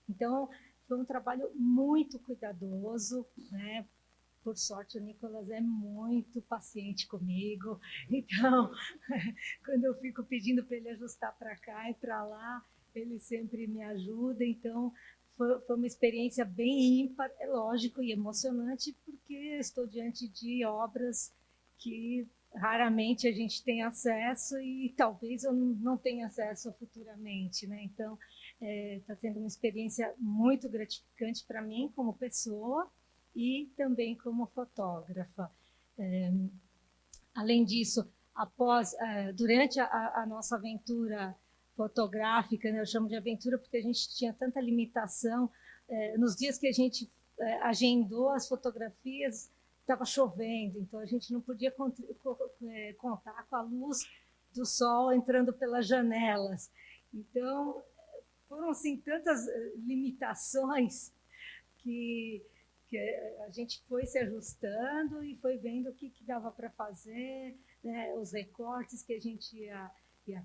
Então, foi um trabalho muito cuidadoso, né? Por sorte, o Nicolas é muito paciente comigo, então, quando eu fico pedindo para ele ajustar para cá e para lá, ele sempre me ajuda, então foi uma experiência bem ímpar, é lógico, e emocionante, porque estou diante de obras que raramente a gente tem acesso e talvez eu não tenha acesso futuramente, né? Então, está sendo uma experiência muito gratificante para mim como pessoa e também como fotógrafa. Além disso, durante a nossa aventura fotográfica, né, eu chamo de aventura porque a gente tinha tanta limitação, nos dias que a gente agendou as fotografias, estava chovendo, então a gente não podia contar com a luz do sol entrando pelas janelas. Então, foram assim, tantas limitações que a gente foi se ajustando e foi vendo o que dava para fazer, né, os recortes que a gente ia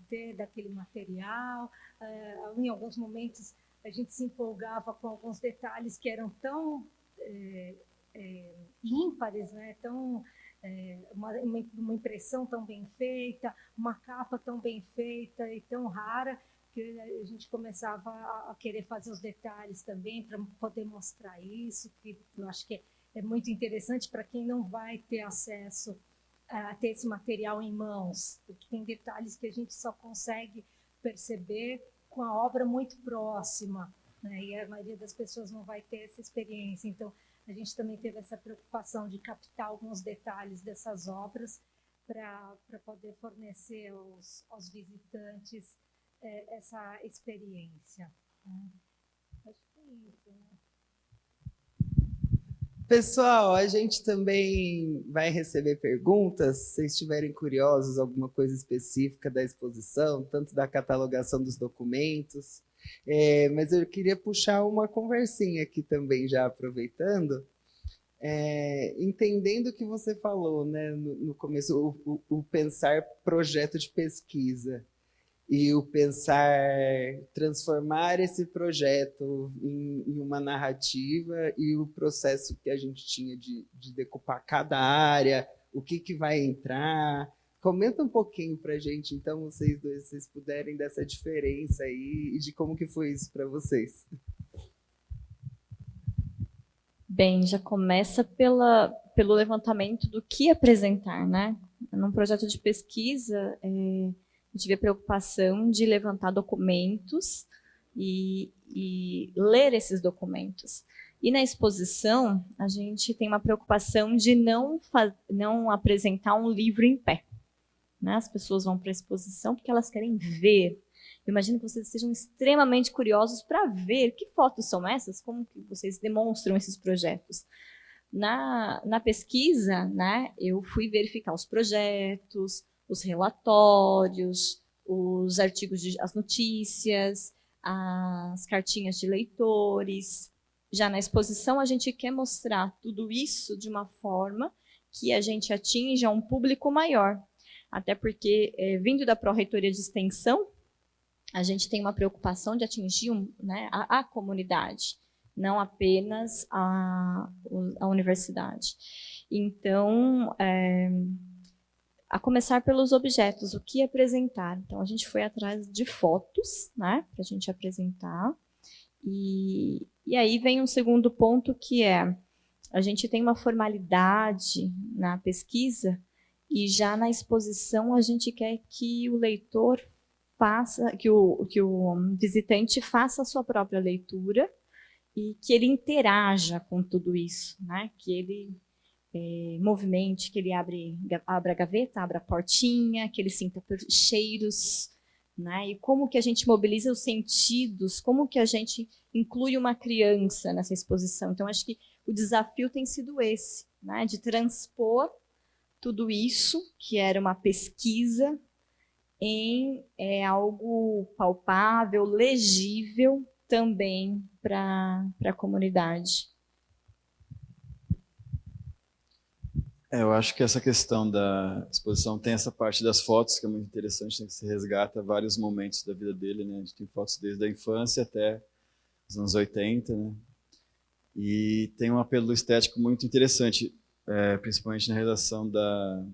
ter daquele material. Em alguns momentos, a gente se empolgava com alguns detalhes que eram tão ímpares, né? Tão, uma impressão tão bem feita, uma capa tão bem feita e tão rara, que a gente começava a querer fazer os detalhes também para poder mostrar isso, que eu acho que é muito interessante para quem não vai ter acesso a ter esse material em mãos, porque tem detalhes que a gente só consegue perceber com a obra muito próxima, né? E a maioria das pessoas não vai ter essa experiência. Então, a gente também teve essa preocupação de captar alguns detalhes dessas obras para poder fornecer aos visitantes essa experiência. Acho que é isso, né? Pessoal, a gente também vai receber perguntas, se vocês estiverem curiosos, alguma coisa específica da exposição, tanto da catalogação dos documentos, mas eu queria puxar uma conversinha aqui também, já aproveitando, entendendo o que você falou, né, no começo, o pensar projeto de pesquisa. E o pensar, transformar esse projeto em uma narrativa e o processo que a gente tinha de decupar cada área, o que vai entrar. Comenta um pouquinho para a gente, então, vocês dois, se vocês puderem, dessa diferença aí e de como que foi isso para vocês. Bem, já começa pelo levantamento do que apresentar, né? Num projeto de pesquisa, eu tive a preocupação de levantar documentos e ler esses documentos. E na exposição, a gente tem uma preocupação de não apresentar um livro em pé, né? As pessoas vão para a exposição porque elas querem ver. Eu imagino que vocês sejam extremamente curiosos para ver que fotos são essas, como que vocês demonstram esses projetos. Na pesquisa, né, eu fui verificar os projetos, os relatórios, os artigos, as notícias, as cartinhas de leitores. Já na exposição, a gente quer mostrar tudo isso de uma forma que a gente atinja um público maior. Até porque, vindo da Pró-Reitoria de Extensão, a gente tem uma preocupação de atingir a comunidade, não apenas a universidade. Então, a começar pelos objetos, o que apresentar. Então, a gente foi atrás de fotos, né, para a gente apresentar. E aí vem um segundo ponto, que a gente tem uma formalidade na pesquisa e já na exposição a gente quer que o leitor faça, que o visitante faça a sua própria leitura e que ele interaja com tudo isso, né, que ele movimente, que ele abra a gaveta, abra a portinha, que ele sinta cheiros, né? E como que a gente mobiliza os sentidos, como que a gente inclui uma criança nessa exposição. Então, acho que o desafio tem sido esse, né? De transpor tudo isso, que era uma pesquisa, em algo palpável, legível também para a comunidade. Eu acho que essa questão da exposição tem essa parte das fotos, que é muito interessante, né, que se resgata vários momentos da vida dele, né? A gente tem fotos desde a infância até os anos 80, né? E tem um apelo estético muito interessante, principalmente na redação da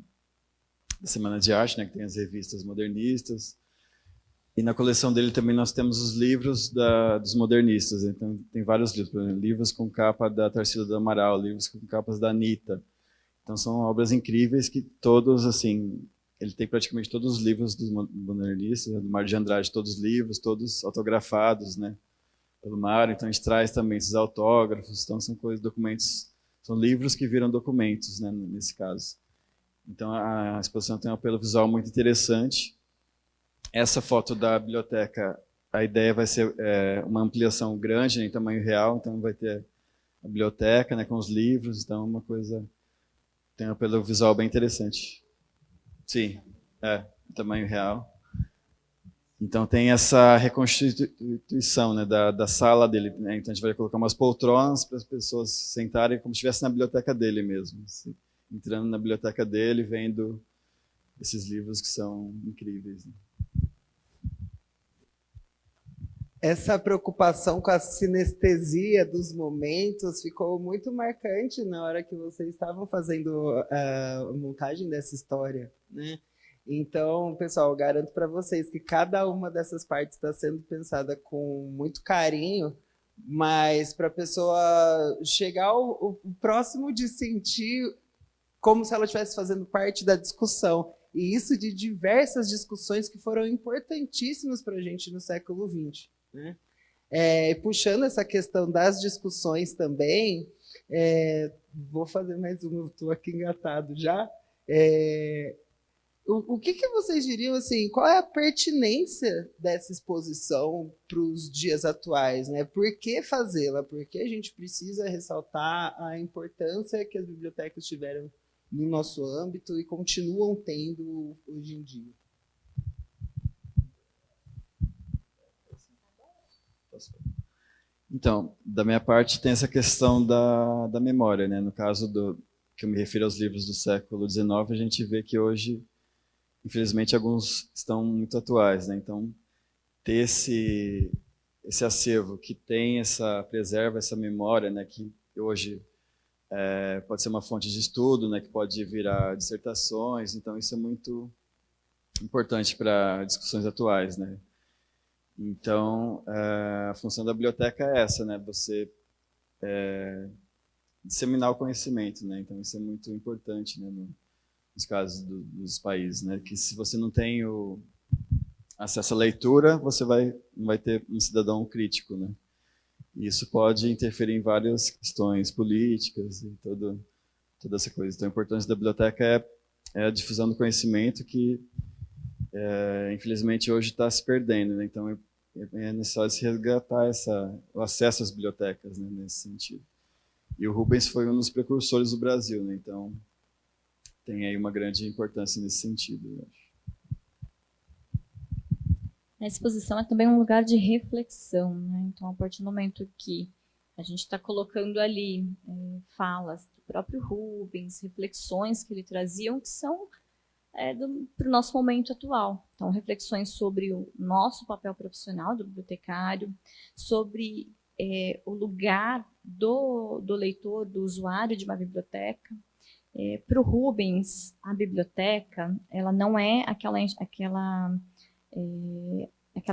Semana de Arte, né, que tem as revistas modernistas. E na coleção dele também nós temos os livros dos modernistas. Então tem vários livros, por exemplo, livros com capa da Tarsila do Amaral, livros com capas da Anitta. Então são obras incríveis que todos, assim, ele tem praticamente todos os livros dos modernistas, do Mário de Andrade, todos os livros, todos autografados, né, pelo Mário. Então a gente traz também esses autógrafos. Então são coisas, documentos, são livros que viram documentos, né, nesse caso. Então a exposição tem um apelo visual muito interessante. Essa foto da biblioteca, a ideia vai ser uma ampliação grande, né, em tamanho real, então vai ter a biblioteca, né, com os livros, então é uma coisa, tem um apelo visual bem interessante. Sim, em tamanho real. Então tem essa reconstituição, né, da sala dele, né, então a gente vai colocar umas poltronas para as pessoas sentarem como se estivesse na biblioteca dele mesmo, assim, entrando na biblioteca dele, vendo esses livros que são incríveis, né. Essa preocupação com a sinestesia dos momentos ficou muito marcante na hora que vocês estavam fazendo a montagem dessa história, né? Então, pessoal, eu garanto para vocês que cada uma dessas partes está sendo pensada com muito carinho, mas para a pessoa chegar ao próximo de sentir como se ela estivesse fazendo parte da discussão. E isso de diversas discussões que foram importantíssimas para a gente no século XX. Né? Puxando essa questão das discussões também, vou fazer mais uma, estou aqui engatado já. O que vocês diriam, assim, qual é a pertinência dessa exposição para os dias atuais? Né? Por que fazê-la? Por que a gente precisa ressaltar a importância que as bibliotecas tiveram no nosso âmbito e continuam tendo hoje em dia? Então, da minha parte, tem essa questão da memória, né? No caso que eu me refiro aos livros do século XIX, a gente vê que hoje, infelizmente, alguns estão muito atuais, né? Então, ter esse acervo que tem preserva essa memória, né? Que hoje pode ser uma fonte de estudo, né? Que pode virar dissertações. Então, isso é muito importante para discussões atuais, né? Então, a função da biblioteca é essa, né? Você disseminar o conhecimento, né? Então, isso é muito importante, né? Nos casos dos países, né? Que se você não tem o acesso à leitura, você não vai ter um cidadão crítico, né? E isso pode interferir em várias questões políticas e toda essa coisa. Então, a importância da biblioteca é a difusão do conhecimento que, infelizmente, hoje está se perdendo, né? Então, é necessário se resgatar o acesso às bibliotecas, né, nesse sentido. E o Rubens foi um dos precursores do Brasil, né? Então tem aí uma grande importância nesse sentido, eu acho. A exposição é também um lugar de reflexão, né? Então, a partir do momento que a gente está colocando ali falas do próprio Rubens, reflexões que ele trazia, que são para o nosso momento atual. Então, reflexões sobre o nosso papel profissional do bibliotecário, sobre o lugar do leitor, do usuário de uma biblioteca. Para o Rubens, a biblioteca, ela não é aquela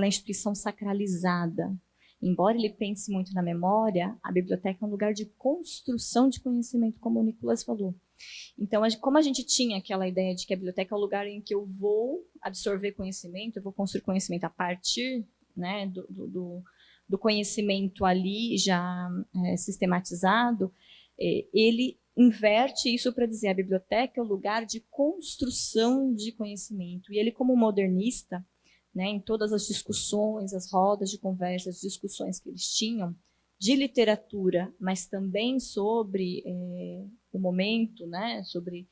instituição sacralizada. Embora ele pense muito na memória, a biblioteca é um lugar de construção de conhecimento, como o Nicolas falou. Então, como a gente tinha aquela ideia de que a biblioteca é o lugar em que eu vou absorver conhecimento, eu vou construir conhecimento a partir, né, do conhecimento ali já sistematizado, ele inverte isso para dizer a biblioteca é o lugar de construção de conhecimento. E ele, como modernista, né, em todas as discussões, as rodas de conversa, as discussões que eles tinham, de literatura, mas também sobre o momento, né, sobre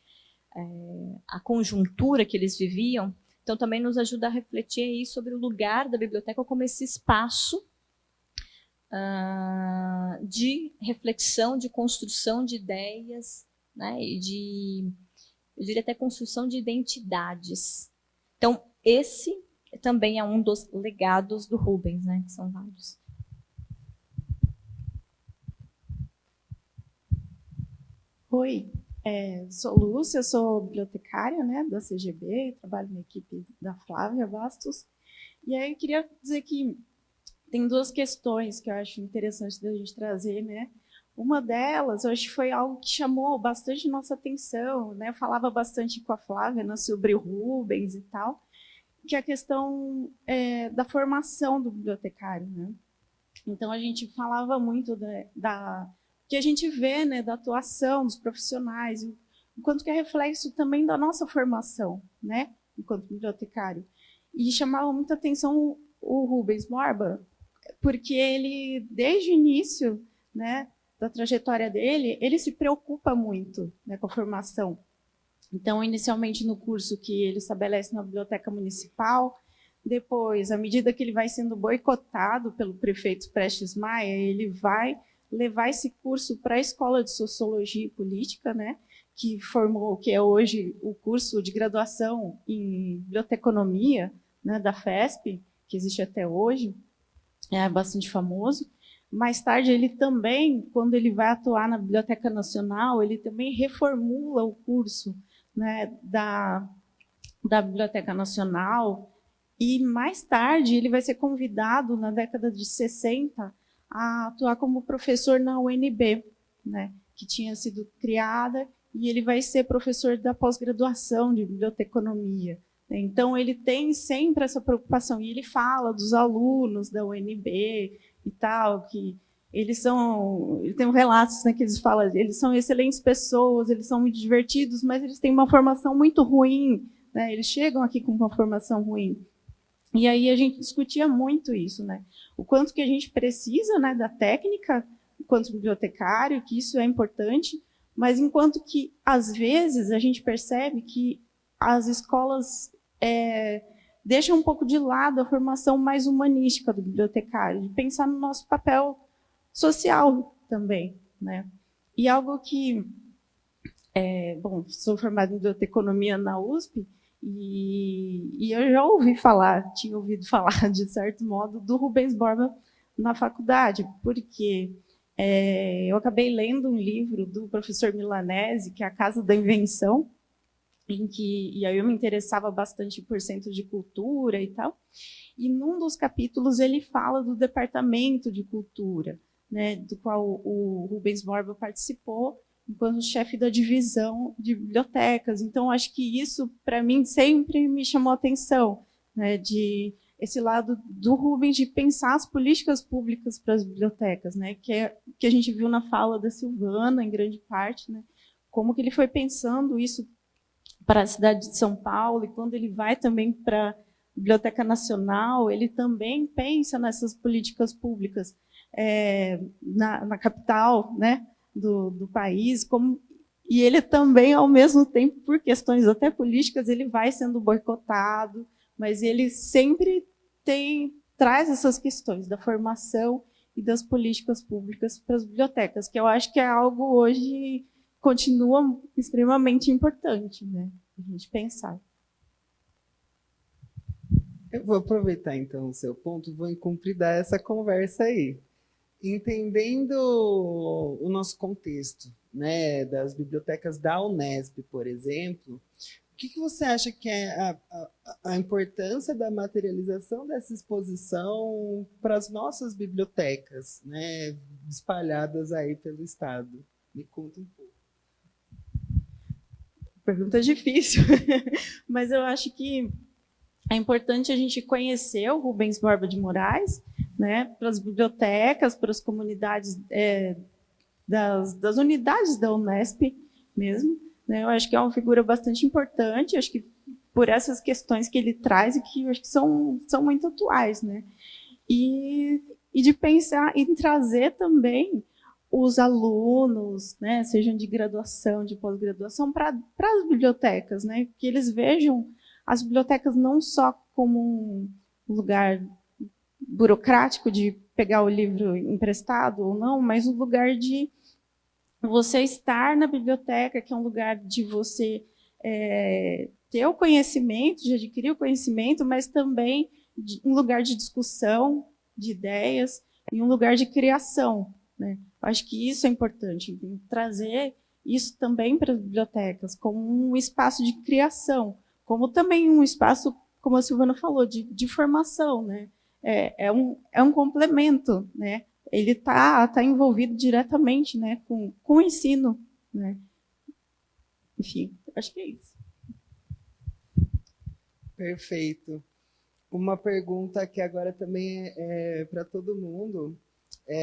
a conjuntura que eles viviam. Então, também nos ajuda a refletir aí sobre o lugar da biblioteca como esse espaço de reflexão, de construção de ideias, né, e eu diria até construção de identidades. Então, esse também é um dos legados do Rubens, né, que são vários. Oi, sou Lúcia, sou bibliotecária, né, da CGB, trabalho na equipe da Flávia Bastos. E aí eu queria dizer que tem duas questões que eu acho interessante da gente trazer, né? Uma delas, eu acho que foi algo que chamou bastante nossa atenção, né? Eu falava bastante com a Flávia, né, sobre o Rubens e tal, que é a questão da formação do bibliotecário, né? Então, a gente falava muito que a gente vê, né, da atuação dos profissionais, o quanto que é reflexo também da nossa formação, né, enquanto bibliotecário. E chamava muita atenção o Rubens Borba, porque ele, desde o início, né, da trajetória dele, ele se preocupa muito, né, com a formação. Então, inicialmente no curso que ele estabelece na Biblioteca Municipal, depois, à medida que ele vai sendo boicotado pelo prefeito Prestes Maia, ele vai levar esse curso para a Escola de Sociologia e Política, né, que formou, que é hoje o curso de graduação em Biblioteconomia, né, da FESP, que existe até hoje, é bastante famoso. Mais tarde, ele também, quando ele vai atuar na Biblioteca Nacional, ele também reformula o curso, né, da Biblioteca Nacional, e mais tarde ele vai ser convidado, na década de 60, a atuar como professor na UNB, né, que tinha sido criada, e ele vai ser professor da pós-graduação de biblioteconomia. Então, ele tem sempre essa preocupação, e ele fala dos alunos da UNB e tal, que ele tem relatos, né, que eles falam, eles são excelentes pessoas, eles são muito divertidos, mas eles têm uma formação muito ruim, né, eles chegam aqui com uma formação ruim. E aí a gente discutia muito isso, né? O quanto que a gente precisa, né, da técnica enquanto bibliotecário, que isso é importante, mas enquanto que, às vezes, a gente percebe que as escolas deixam um pouco de lado a formação mais humanística do bibliotecário, de pensar no nosso papel social também, né? E algo que... bom, sou formada em biblioteconomia na USP, e eu já tinha ouvido falar, de certo modo, do Rubens Borba na faculdade, porque eu acabei lendo um livro do professor Milanese, que é A Casa da Invenção, e aí eu me interessava bastante por centro de cultura e tal, e num dos capítulos ele fala do departamento de cultura, né, do qual o Rubens Borba participou, enquanto chefe da divisão de bibliotecas. Então, acho que isso, para mim, sempre me chamou a atenção, né, de esse lado do Rubens de pensar as políticas públicas para as bibliotecas, né, que a gente viu na fala da Silvana, em grande parte, né, como que ele foi pensando isso para a cidade de São Paulo, e quando ele vai também para a Biblioteca Nacional, ele também pensa nessas políticas públicas na capital, né, do país, e ele também, ao mesmo tempo, por questões até políticas, ele vai sendo boicotado, mas ele sempre traz essas questões da formação e das políticas públicas para as bibliotecas, que eu acho que é algo hoje continua extremamente importante, né, a gente pensar. Eu vou aproveitar, então, o seu ponto e vou incumpridar essa conversa aí. Entendendo o nosso contexto, né, das bibliotecas da Unesp, por exemplo, o que você acha que é a importância da materialização dessa exposição para as nossas bibliotecas, né, espalhadas aí pelo Estado? Me conta um pouco. Pergunta difícil, mas eu acho que é importante a gente conhecer o Rubens Borba de Moraes, né, para as bibliotecas, para as comunidades das unidades da Unesp mesmo, né? Eu acho que é uma figura bastante importante, acho que por essas questões que ele traz e que eu acho que são muito atuais, né? E de pensar em trazer também os alunos, né, sejam de graduação, de pós-graduação, para as bibliotecas, né, que eles vejam as bibliotecas não só como um lugar burocrático de pegar o livro emprestado ou não, mas um lugar de você estar na biblioteca, que é um lugar de você ter o conhecimento, de adquirir o conhecimento, mas também um lugar de discussão de ideias e um lugar de criação, né? Acho que isso é importante, trazer isso também para as bibliotecas, como um espaço de criação, como também um espaço, como a Silvana falou, de formação, né? É um complemento, né? Ele está envolvido diretamente, né, com o ensino, né? Enfim, acho que é isso. Perfeito. Uma pergunta que agora também é para todo mundo.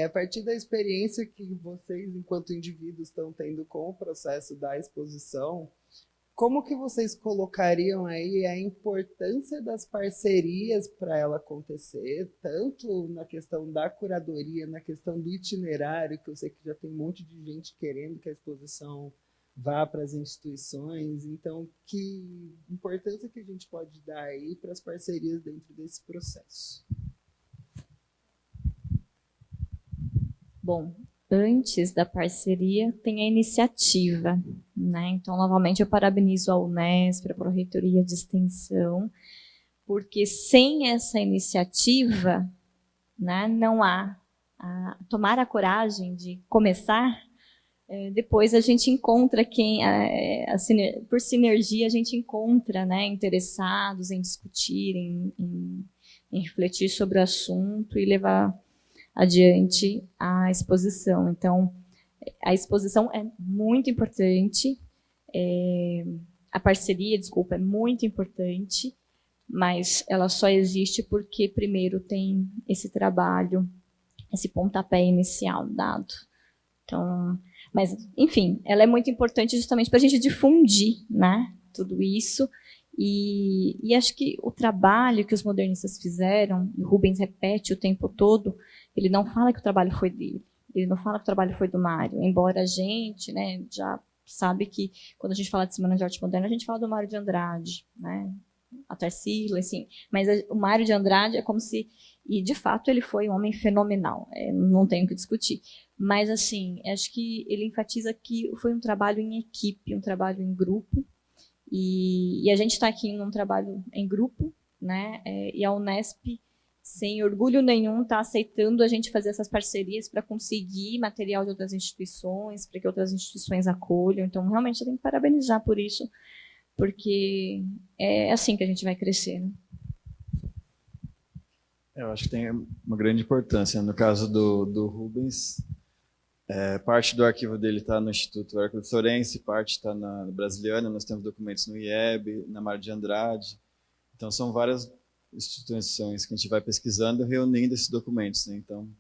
A partir da experiência que vocês, enquanto indivíduos, estão tendo com o processo da exposição, como que vocês colocariam aí a importância das parcerias para ela acontecer, tanto na questão da curadoria, na questão do itinerário, que eu sei que já tem um monte de gente querendo que a exposição vá para as instituições, então que importância que a gente pode dar aí para as parcerias dentro desse processo? Bom, antes da parceria tem a iniciativa, né? Então, novamente, eu parabenizo a Unesp, a Pró-Reitoria de Extensão, porque sem essa iniciativa, né, não há tomar a coragem de começar. Depois a gente encontra por sinergia, a gente encontra, né, interessados em discutir, em refletir sobre o assunto e levar adiante a exposição. Então, a exposição é muito importante, a parceria, desculpa, é muito importante, mas ela só existe porque primeiro tem esse trabalho, esse pontapé inicial dado. Então, mas, enfim, ela é muito importante justamente para a gente difundir, né, tudo isso. E acho que o trabalho que os modernistas fizeram, e Rubens repete o tempo todo, ele não fala que o trabalho foi dele, ele não fala que o trabalho foi do Mário, embora a gente, né, já sabe que quando a gente fala de Semana de Arte Moderna, a gente fala do Mário de Andrade, né, a Tarsila, assim, mas o Mário de Andrade é como se, e de fato ele foi um homem fenomenal, não tenho o que discutir, mas assim, acho que ele enfatiza que foi um trabalho em equipe, um trabalho em grupo, e a gente está aqui num trabalho em grupo, né, e a Unesp, sem orgulho nenhum, está aceitando a gente fazer essas parcerias para conseguir material de outras instituições, para que outras instituições acolham. Então, realmente, eu tenho que parabenizar por isso, porque é assim que a gente vai crescer, né? Eu acho que tem uma grande importância. No caso do Rubens, parte do arquivo dele está no Instituto Hércules Florense, parte está na Brasiliana, nós temos documentos no IEB, na Mário de Andrade. Então, são várias instituições que a gente vai pesquisando e reunindo esses documentos, né? Então,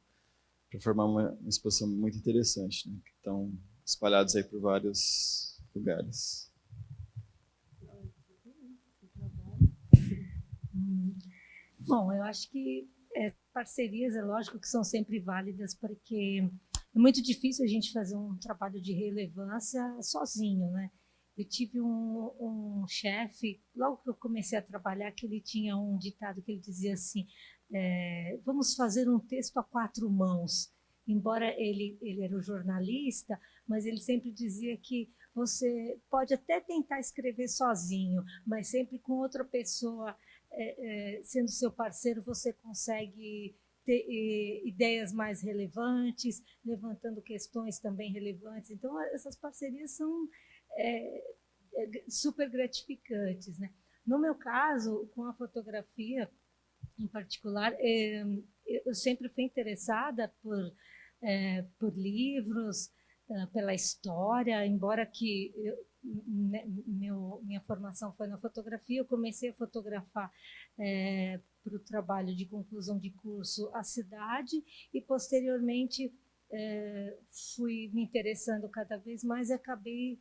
para formar uma exposição muito interessante, né? Que estão espalhados aí por vários lugares. Bom, eu acho que parcerias, é lógico que são sempre válidas, porque é muito difícil a gente fazer um trabalho de relevância sozinho, né? Eu tive um chefe, logo que eu comecei a trabalhar, que ele tinha um ditado que ele dizia assim, vamos fazer um texto a 4 mãos. Embora ele era um jornalista, mas ele sempre dizia que você pode até tentar escrever sozinho, mas sempre com outra pessoa sendo seu parceiro, você consegue ter ideias mais relevantes, levantando questões também relevantes. Então, essas parcerias são super gratificantes, né? No meu caso, com a fotografia em particular, eu sempre fui interessada por livros, pela história, embora que minha formação foi na fotografia, eu comecei a fotografar para o trabalho de conclusão de curso a cidade e, posteriormente, fui me interessando cada vez mais e acabei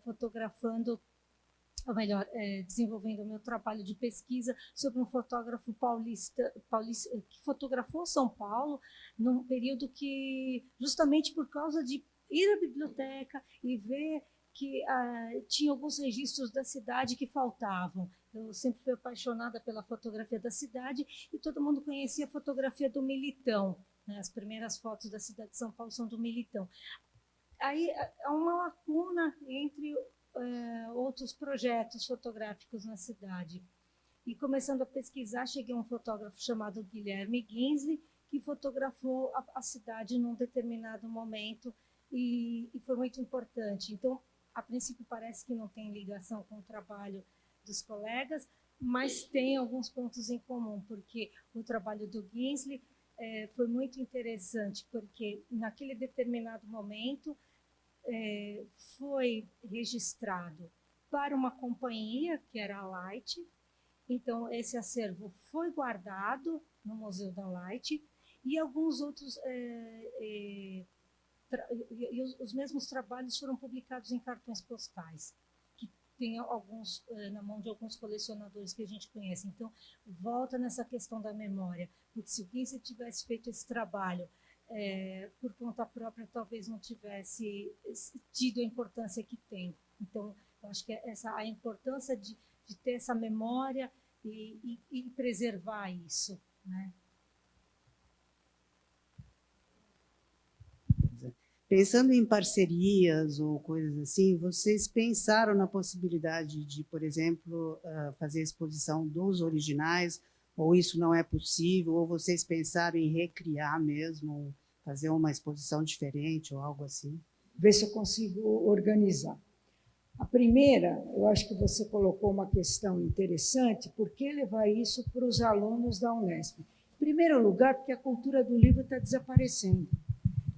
fotografando, ou melhor, desenvolvendo o meu trabalho de pesquisa sobre um fotógrafo paulista que fotografou São Paulo num período que, justamente por causa de ir à biblioteca e ver que tinha alguns registros da cidade que faltavam. Eu sempre fui apaixonada pela fotografia da cidade e todo mundo conhecia a fotografia do Militão, né? As primeiras fotos da cidade de São Paulo são do Militão. Aí há uma lacuna entre outros projetos fotográficos na cidade. E começando a pesquisar, cheguei a um fotógrafo chamado Guilherme Ginsley, que fotografou a cidade num determinado momento e foi muito importante. Então, a princípio parece que não tem ligação com o trabalho dos colegas, mas tem alguns pontos em comum, porque o trabalho do Ginsley foi muito interessante, porque naquele determinado momento foi registrado para uma companhia, que era a Light. Então, esse acervo foi guardado no Museu da Light, e alguns outros, os mesmos trabalhos foram publicados em cartões postais, que tem alguns na mão de alguns colecionadores que a gente conhece. Então, volta nessa questão da memória, porque se o Ginsley tivesse feito esse trabalho por conta própria, talvez não tivesse tido a importância que tem. Então, eu acho que a importância de ter essa memória e preservar isso, né? Pensando em parcerias ou coisas assim, vocês pensaram na possibilidade de, por exemplo, fazer a exposição dos originais, ou isso não é possível, ou vocês pensaram em recriar mesmo, fazer uma exposição diferente ou algo assim? Ver se eu consigo organizar. A primeira, eu acho que você colocou uma questão interessante, por que levar isso para os alunos da Unesp? Em primeiro lugar, porque a cultura do livro está desaparecendo.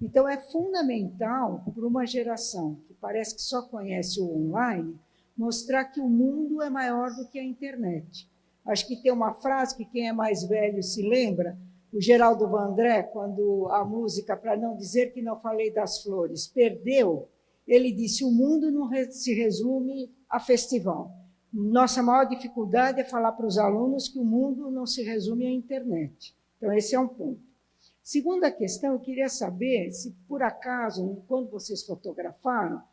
Então, é fundamental para uma geração que parece que só conhece o online, mostrar que o mundo é maior do que a internet. Acho que tem uma frase que quem é mais velho se lembra, o Geraldo Vandré, quando a música, para não dizer que não falei das flores, perdeu, ele disse, o mundo não se resume a festival. Nossa maior dificuldade é falar para os alunos que o mundo não se resume à internet. Então, esse é um ponto. Segunda questão, eu queria saber se, por acaso, quando vocês fotografaram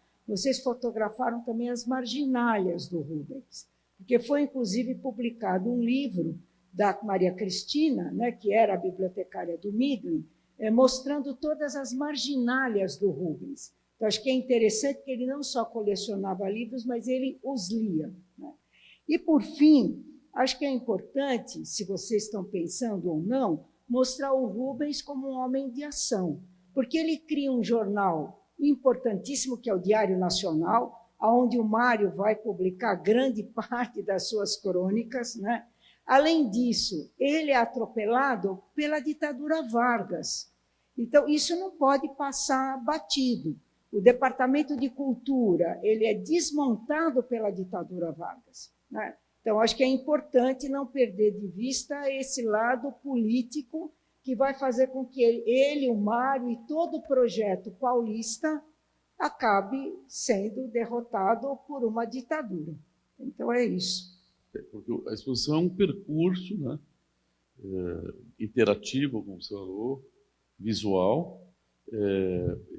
também as marginálias do Rubens, porque foi, inclusive, publicado um livro da Maria Cristina, né, que era a bibliotecária do Midway, mostrando todas as marginálias do Rubens. Então, acho que é interessante que ele não só colecionava livros, mas ele os lia, né? E, por fim, acho que é importante, se vocês estão pensando ou não, mostrar o Rubens como um homem de ação, porque ele cria um jornal importantíssimo, que é o Diário Nacional, onde o Mário vai publicar grande parte das suas crônicas, né? Além disso, ele é atropelado pela ditadura Vargas. Então, isso não pode passar batido. O Departamento de Cultura ele é desmontado pela ditadura Vargas, né? Então, acho que é importante não perder de vista esse lado político que vai fazer com que ele, o Mário e todo o projeto paulista acabe sendo derrotado por uma ditadura. Então, é isso. Porque a exposição é um percurso, né, interativo, como você falou, visual.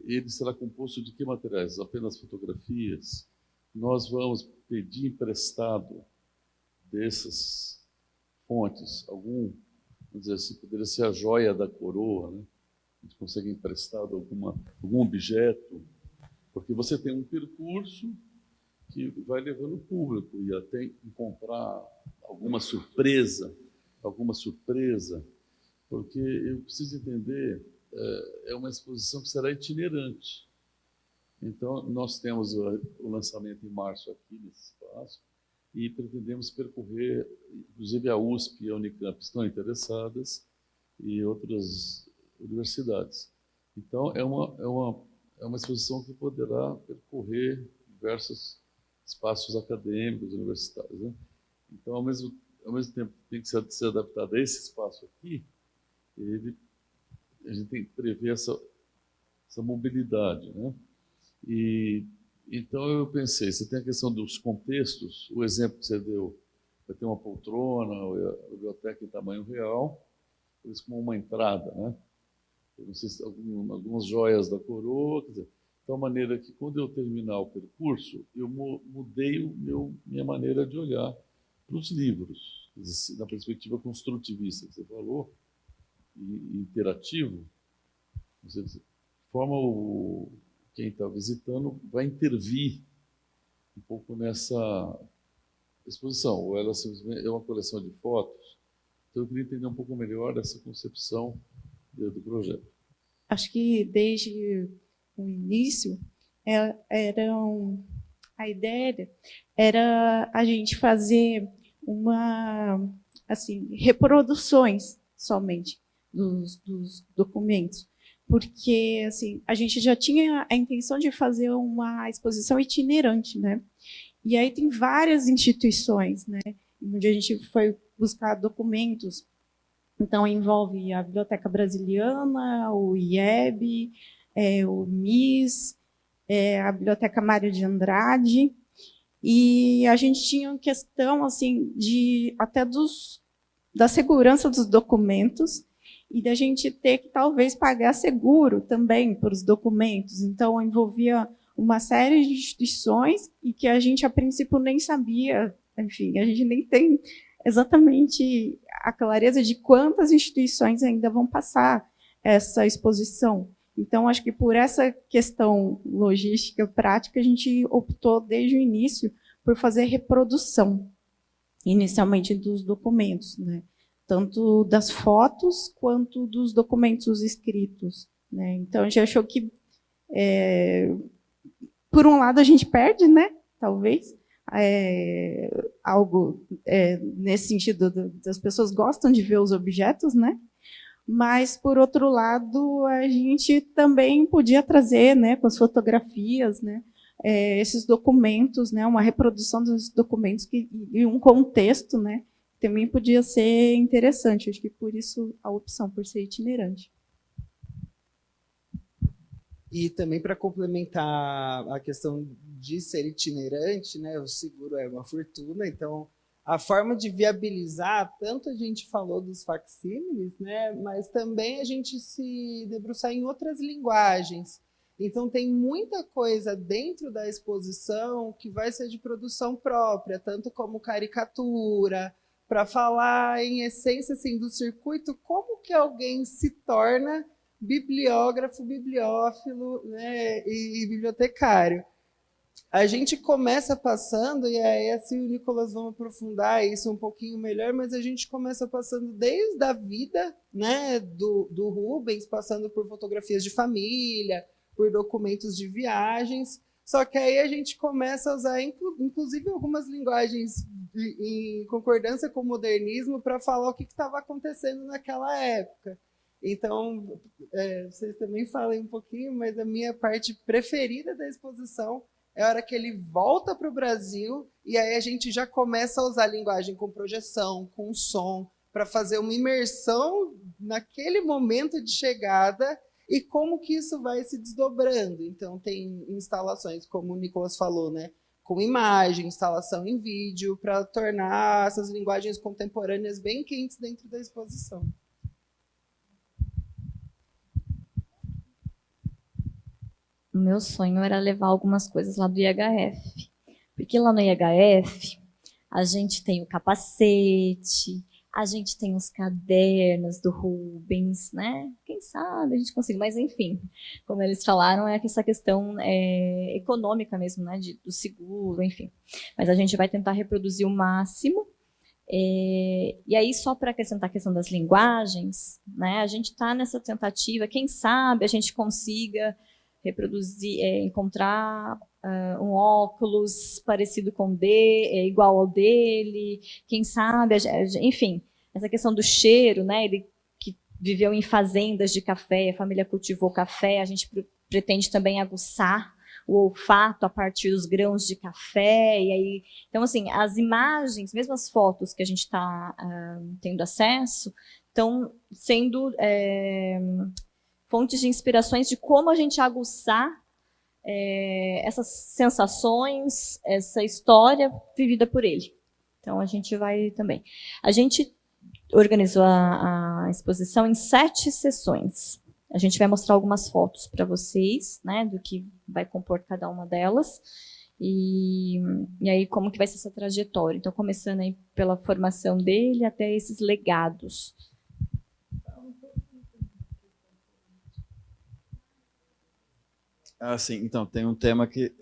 Ele será composto de que materiais? Apenas fotografias? Nós vamos pedir emprestado dessas fontes, vamos dizer assim, poderia ser a joia da coroa, né? A gente consegue emprestado algum objeto, porque você tem um percurso que vai levando o público e até encontrar alguma surpresa, porque eu preciso entender, é uma exposição que será itinerante. Então, nós temos o lançamento em março aqui nesse espaço, e pretendemos percorrer, inclusive a USP e a Unicamp estão interessadas, e outras universidades. Então, é uma exposição que poderá percorrer diversos espaços acadêmicos, universitários, né? Então, ao mesmo tempo tem que ser adaptado a esse espaço aqui, a gente tem que prever essa mobilidade, né? Então, eu pensei, você tem a questão dos contextos, o exemplo que você deu, vai ter uma poltrona, a biblioteca em tamanho real, isso como uma entrada, né? Eu não sei se algumas joias da coroa, quer dizer, de tal maneira que, quando eu terminar o percurso, eu mudei minha maneira de olhar para os livros, na perspectiva construtivista que você falou, e interativo, você forma quem está visitando vai intervir um pouco nessa exposição, ou ela simplesmente é uma coleção de fotos. Então, eu queria entender um pouco melhor essa concepção do projeto. Acho que desde o início, a ideia era a gente fazer reproduções somente dos documentos, porque assim, a gente já tinha a intenção de fazer uma exposição itinerante, né? E aí tem várias instituições, né, onde a gente foi buscar documentos. Então, envolve a Biblioteca Brasiliana, o IEB, o MIS, a Biblioteca Mário de Andrade, e a gente tinha uma questão assim, da segurança dos documentos e da gente ter que, talvez, pagar seguro também para os documentos. Então, envolvia uma série de instituições e que a gente, a princípio, nem sabia, enfim, a gente nem tem exatamente a clareza de quantas instituições ainda vão passar essa exposição. Então, acho que por essa questão logística, prática, a gente optou desde o início por fazer reprodução, inicialmente dos documentos, né? Tanto das fotos quanto dos documentos escritos, né? Então, a gente achou que, por um lado, a gente perde, né? Talvez, algo nesse sentido, das pessoas gostam de ver os objetos, né? Mas, por outro lado, a gente também podia trazer, né, com as fotografias, né, esses documentos, né, uma reprodução dos documentos e um contexto, né, também podia ser interessante. Acho que por isso a opção por ser itinerante. E também para complementar a questão de ser itinerante, né, o seguro é uma fortuna, então a forma de viabilizar, tanto a gente falou dos facsímiles, né, mas também a gente se debruçar em outras linguagens. Então tem muita coisa dentro da exposição que vai ser de produção própria, tanto como caricatura, para falar em essência assim, do circuito, como que alguém se torna bibliógrafo, bibliófilo, né, e bibliotecário. A gente começa passando, e aí assim o Nicolas vamos aprofundar isso um pouquinho melhor, mas a gente começa passando desde a vida, né, do Rubens, passando por fotografias de família, por documentos de viagens, só que aí a gente começa a usar inclusive algumas linguagens em concordância com o modernismo para falar o que estava acontecendo naquela época. Então, vocês também falem um pouquinho, mas a minha parte preferida da exposição é a hora que ele volta para o Brasil e aí a gente já começa a usar a linguagem com projeção, com som, para fazer uma imersão naquele momento de chegada e como que isso vai se desdobrando. Então, tem instalações, como o Nicolas falou, né, com imagem, instalação em vídeo, para tornar essas linguagens contemporâneas bem quentes dentro da exposição. O meu sonho era levar algumas coisas lá do IHF, porque lá no IHF a gente tem o capacete, a gente tem os cadernos do Rubens, né? Quem sabe a gente consegue, mas enfim, como eles falaram, é essa questão econômica mesmo, né? Do seguro, enfim. Mas a gente vai tentar reproduzir o máximo. E aí, só para acrescentar a questão das linguagens, né? A gente está nessa tentativa, quem sabe a gente consiga reproduzir, encontrar um óculos parecido com o dele, igual ao dele, quem sabe, enfim, essa questão do cheiro, né? Ele que viveu em fazendas de café, a família cultivou café, a gente pretende também aguçar o olfato a partir dos grãos de café, e aí, então assim, as imagens, mesmo as fotos que a gente está tendo acesso, estão sendo fontes de inspirações de como a gente aguçar essas sensações, essa história vivida por ele. Então, a gente vai também. A gente organizou a exposição em 7 sessões. A gente vai mostrar algumas fotos para vocês, né, do que vai compor cada uma delas. E aí, como que vai ser essa trajetória. Então, começando aí pela formação dele até esses legados. Sim. Então, tem um tema que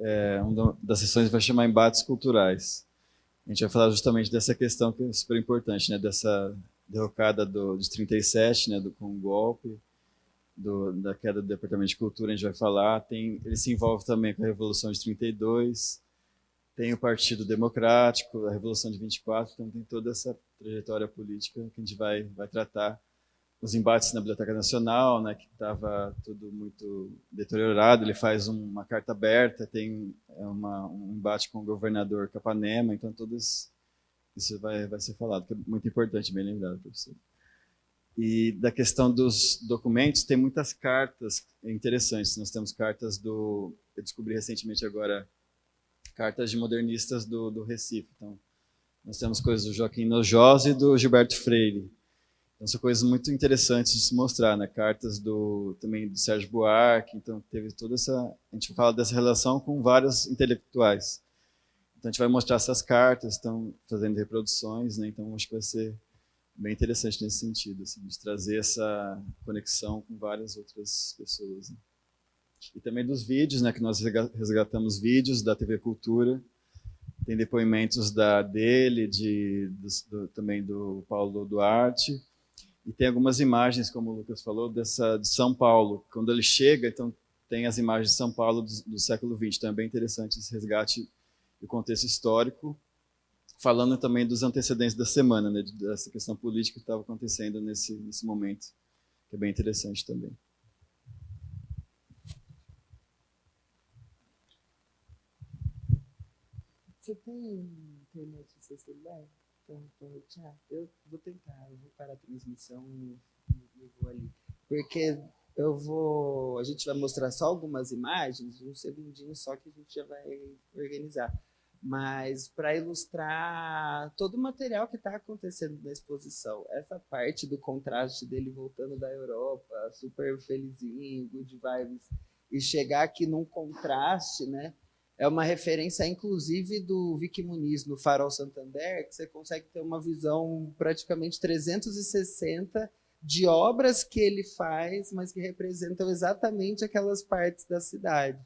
uma das sessões vai chamar Embates Culturais. A gente vai falar justamente dessa questão que é super importante, né? Dessa derrocada de 37, né? Com o golpe, da queda do Departamento de Cultura, a gente vai falar. Ele se envolve também com a Revolução de 32, tem o Partido Democrático, a Revolução de 24, então tem toda essa trajetória política que a gente vai tratar. Os embates na Biblioteca Nacional, né, que estava tudo muito deteriorado, ele faz uma carta aberta, tem um embate com o governador Capanema, então isso vai ser falado, que é muito importante, bem lembrado, professor. E da questão dos documentos, tem muitas cartas interessantes. Nós temos cartas eu descobri recentemente agora, cartas de modernistas do Recife. Então, nós temos coisas do Joaquim Nojosa e do Gilberto Freire. Então, são coisas muito interessantes de se mostrar, né? Cartas também do Sérgio Buarque. Então, teve toda essa... A gente fala dessa relação com vários intelectuais. Então, a gente vai mostrar essas cartas, estão fazendo reproduções, né? Então, acho que vai ser bem interessante nesse sentido, assim, de trazer essa conexão com várias outras pessoas, né? E também dos vídeos, né, que nós resgatamos vídeos da TV Cultura, tem depoimentos dele, também do Paulo Duarte, e tem algumas imagens, como o Lucas falou, de São Paulo. Quando ele chega, então tem as imagens de São Paulo do século XX, então é bem interessante esse resgate do contexto histórico, falando também dos antecedentes da semana, né, dessa questão política que estava acontecendo nesse momento, que é bem interessante também. Você tem internet no seu celular? Então, eu vou tentar, eu vou parar a transmissão e vou ali. Porque a gente vai mostrar só algumas imagens, um segundinho só que a gente já vai organizar. Mas para ilustrar todo o material que está acontecendo na exposição. Essa parte do contraste dele voltando da Europa, super felizinho, good vibes, e chegar aqui num contraste, né? É uma referência, inclusive, do Vicky Muniz no Farol Santander, que você consegue ter uma visão praticamente 360 de obras que ele faz, mas que representam exatamente aquelas partes da cidade.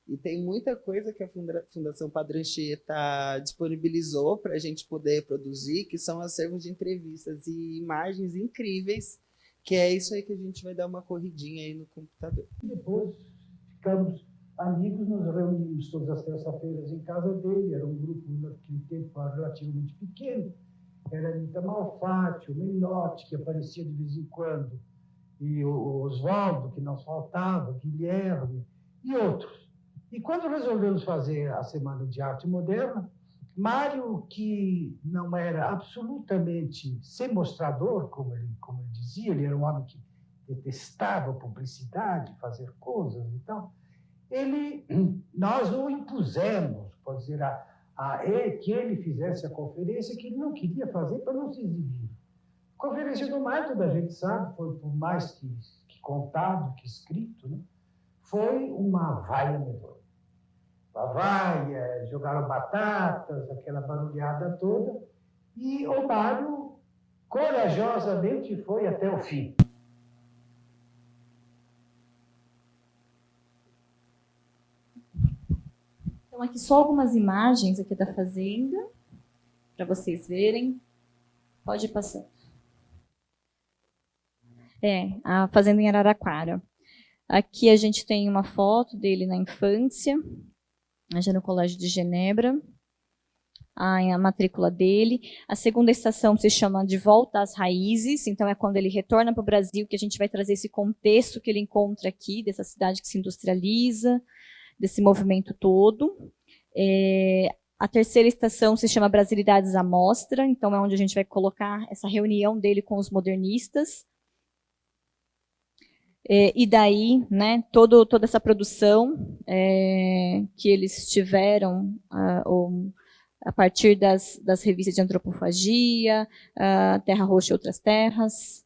E tem muita coisa que a Fundação Padre Anchieta disponibilizou para a gente poder produzir, que são acervos de entrevistas e imagens incríveis, que é isso aí que a gente vai dar uma corridinha aí no computador. Depois ficamos amigos, nos reunimos todas as terças-feiras em casa dele, era um grupo naquele tempo relativamente pequeno, era Anitta Malfatti, o Menotti, que aparecia de vez em quando, e o Oswaldo, que não faltava, Guilherme, e outros. E quando resolvemos fazer a Semana de Arte Moderna, Mário, que não era absolutamente sem mostrador, como ele dizia, ele era um homem que detestava publicidade, fazer coisas e tal, nós o impusemos, pode dizer, que ele fizesse a conferência que ele não queria fazer para não se exibir. A conferência do Mário, toda a gente sabe, foi por mais que contado, que escrito, né? Foi uma vaia medonha. Uma vaia, jogaram batatas, aquela barulhada toda, e o Mário corajosamente foi até o fim. Então, aqui só algumas imagens aqui da fazenda, para vocês verem. Pode ir passando. A fazenda em Araraquara. Aqui a gente tem uma foto dele na infância, já no Colégio de Genebra, a matrícula dele. A segunda estação se chama De Volta às Raízes, então é quando ele retorna para o Brasil, que a gente vai trazer esse contexto que ele encontra aqui, dessa cidade que se industrializa, desse movimento todo. A terceira estação se chama Brasilidades à Mostra, então é onde a gente vai colocar essa reunião dele com os modernistas. E daí, né, toda essa produção que eles tiveram a partir das revistas de antropofagia, Terra Roxa e Outras Terras,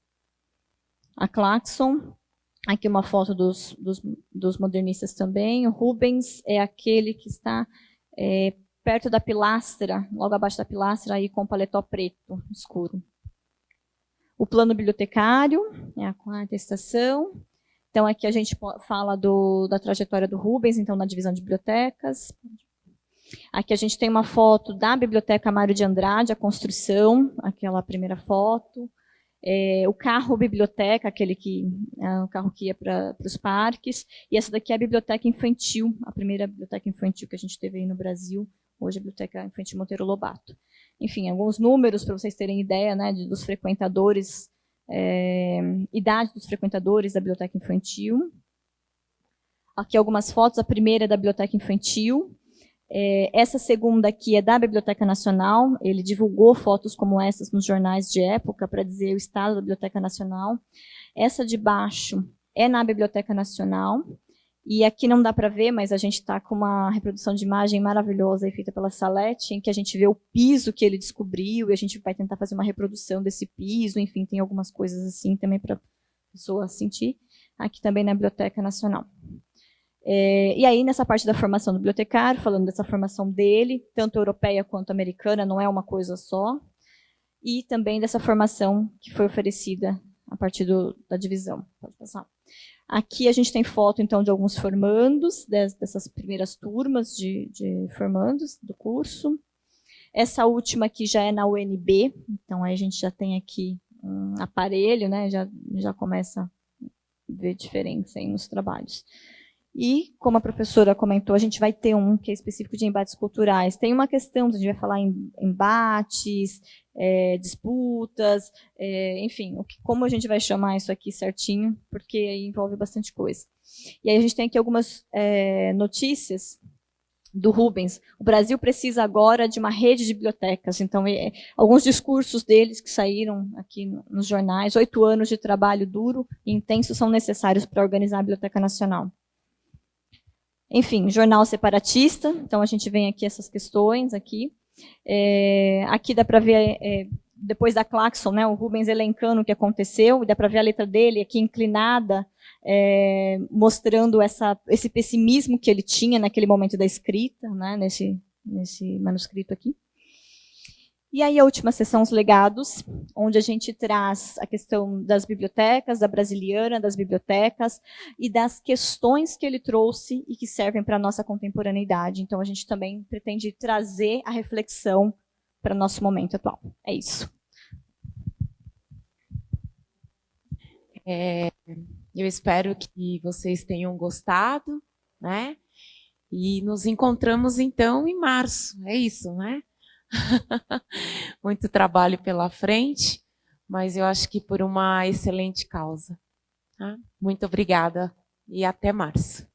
a Claxon. Aqui uma foto dos modernistas também. O Rubens é aquele que está perto da pilastra, logo abaixo da pilastra, aí com o paletó preto, escuro. O plano bibliotecário é a quarta estação. Então, aqui a gente fala da trajetória do Rubens, então, na divisão de bibliotecas. Aqui a gente tem uma foto da Biblioteca Mário de Andrade, a construção, aquela primeira foto. O carro biblioteca, o carro que ia para os parques, e essa daqui é a biblioteca infantil, a primeira biblioteca infantil que a gente teve aí no Brasil, hoje a Biblioteca Infantil Monteiro Lobato. Enfim, alguns números para vocês terem ideia, né, dos frequentadores, idade dos frequentadores da biblioteca infantil. Aqui algumas fotos, a primeira é da biblioteca infantil. Essa segunda aqui é da Biblioteca Nacional, ele divulgou fotos como essas nos jornais de época para dizer o estado da Biblioteca Nacional. Essa de baixo é na Biblioteca Nacional, e aqui não dá para ver, mas a gente está com uma reprodução de imagem maravilhosa feita pela Salete, em que a gente vê o piso que ele descobriu, e a gente vai tentar fazer uma reprodução desse piso, enfim, tem algumas coisas assim também para a pessoa sentir, aqui também na Biblioteca Nacional. E aí, nessa parte da formação do bibliotecário, falando dessa formação dele, tanto europeia quanto americana, não é uma coisa só, e também dessa formação que foi oferecida a partir da divisão. Pode passar. Aqui a gente tem foto, então, de alguns formandos, dessas primeiras turmas de formandos do curso. Essa última aqui já é na UNB, então aí a gente já tem aqui um aparelho, né, já começa a ver diferença aí nos trabalhos. E, como a professora comentou, a gente vai ter um que é específico de embates culturais. Tem uma questão, a gente vai falar em embates, disputas, enfim, como a gente vai chamar isso aqui certinho, porque aí envolve bastante coisa. E aí a gente tem aqui algumas notícias do Rubens. O Brasil precisa agora de uma rede de bibliotecas. Então, alguns discursos deles que saíram aqui nos jornais, 8 anos de trabalho duro e intenso são necessários para organizar a Biblioteca Nacional. Enfim, jornal separatista, então a gente vem aqui essas questões aqui. Aqui dá para ver, depois da Claxon, né, o Rubens elencando o que aconteceu, e dá para ver a letra dele aqui inclinada, mostrando esse pessimismo que ele tinha naquele momento da escrita, né, nesse manuscrito aqui. E aí a última seção, os legados, onde a gente traz a questão das bibliotecas, da Brasiliana, das bibliotecas, e das questões que ele trouxe e que servem para a nossa contemporaneidade. Então, a gente também pretende trazer a reflexão para o nosso momento atual. É isso. Eu espero que vocês tenham gostado, né? E nos encontramos, então, em março. É isso, né? Muito trabalho pela frente, mas eu acho que por uma excelente causa. Tá? Muito obrigada e até março.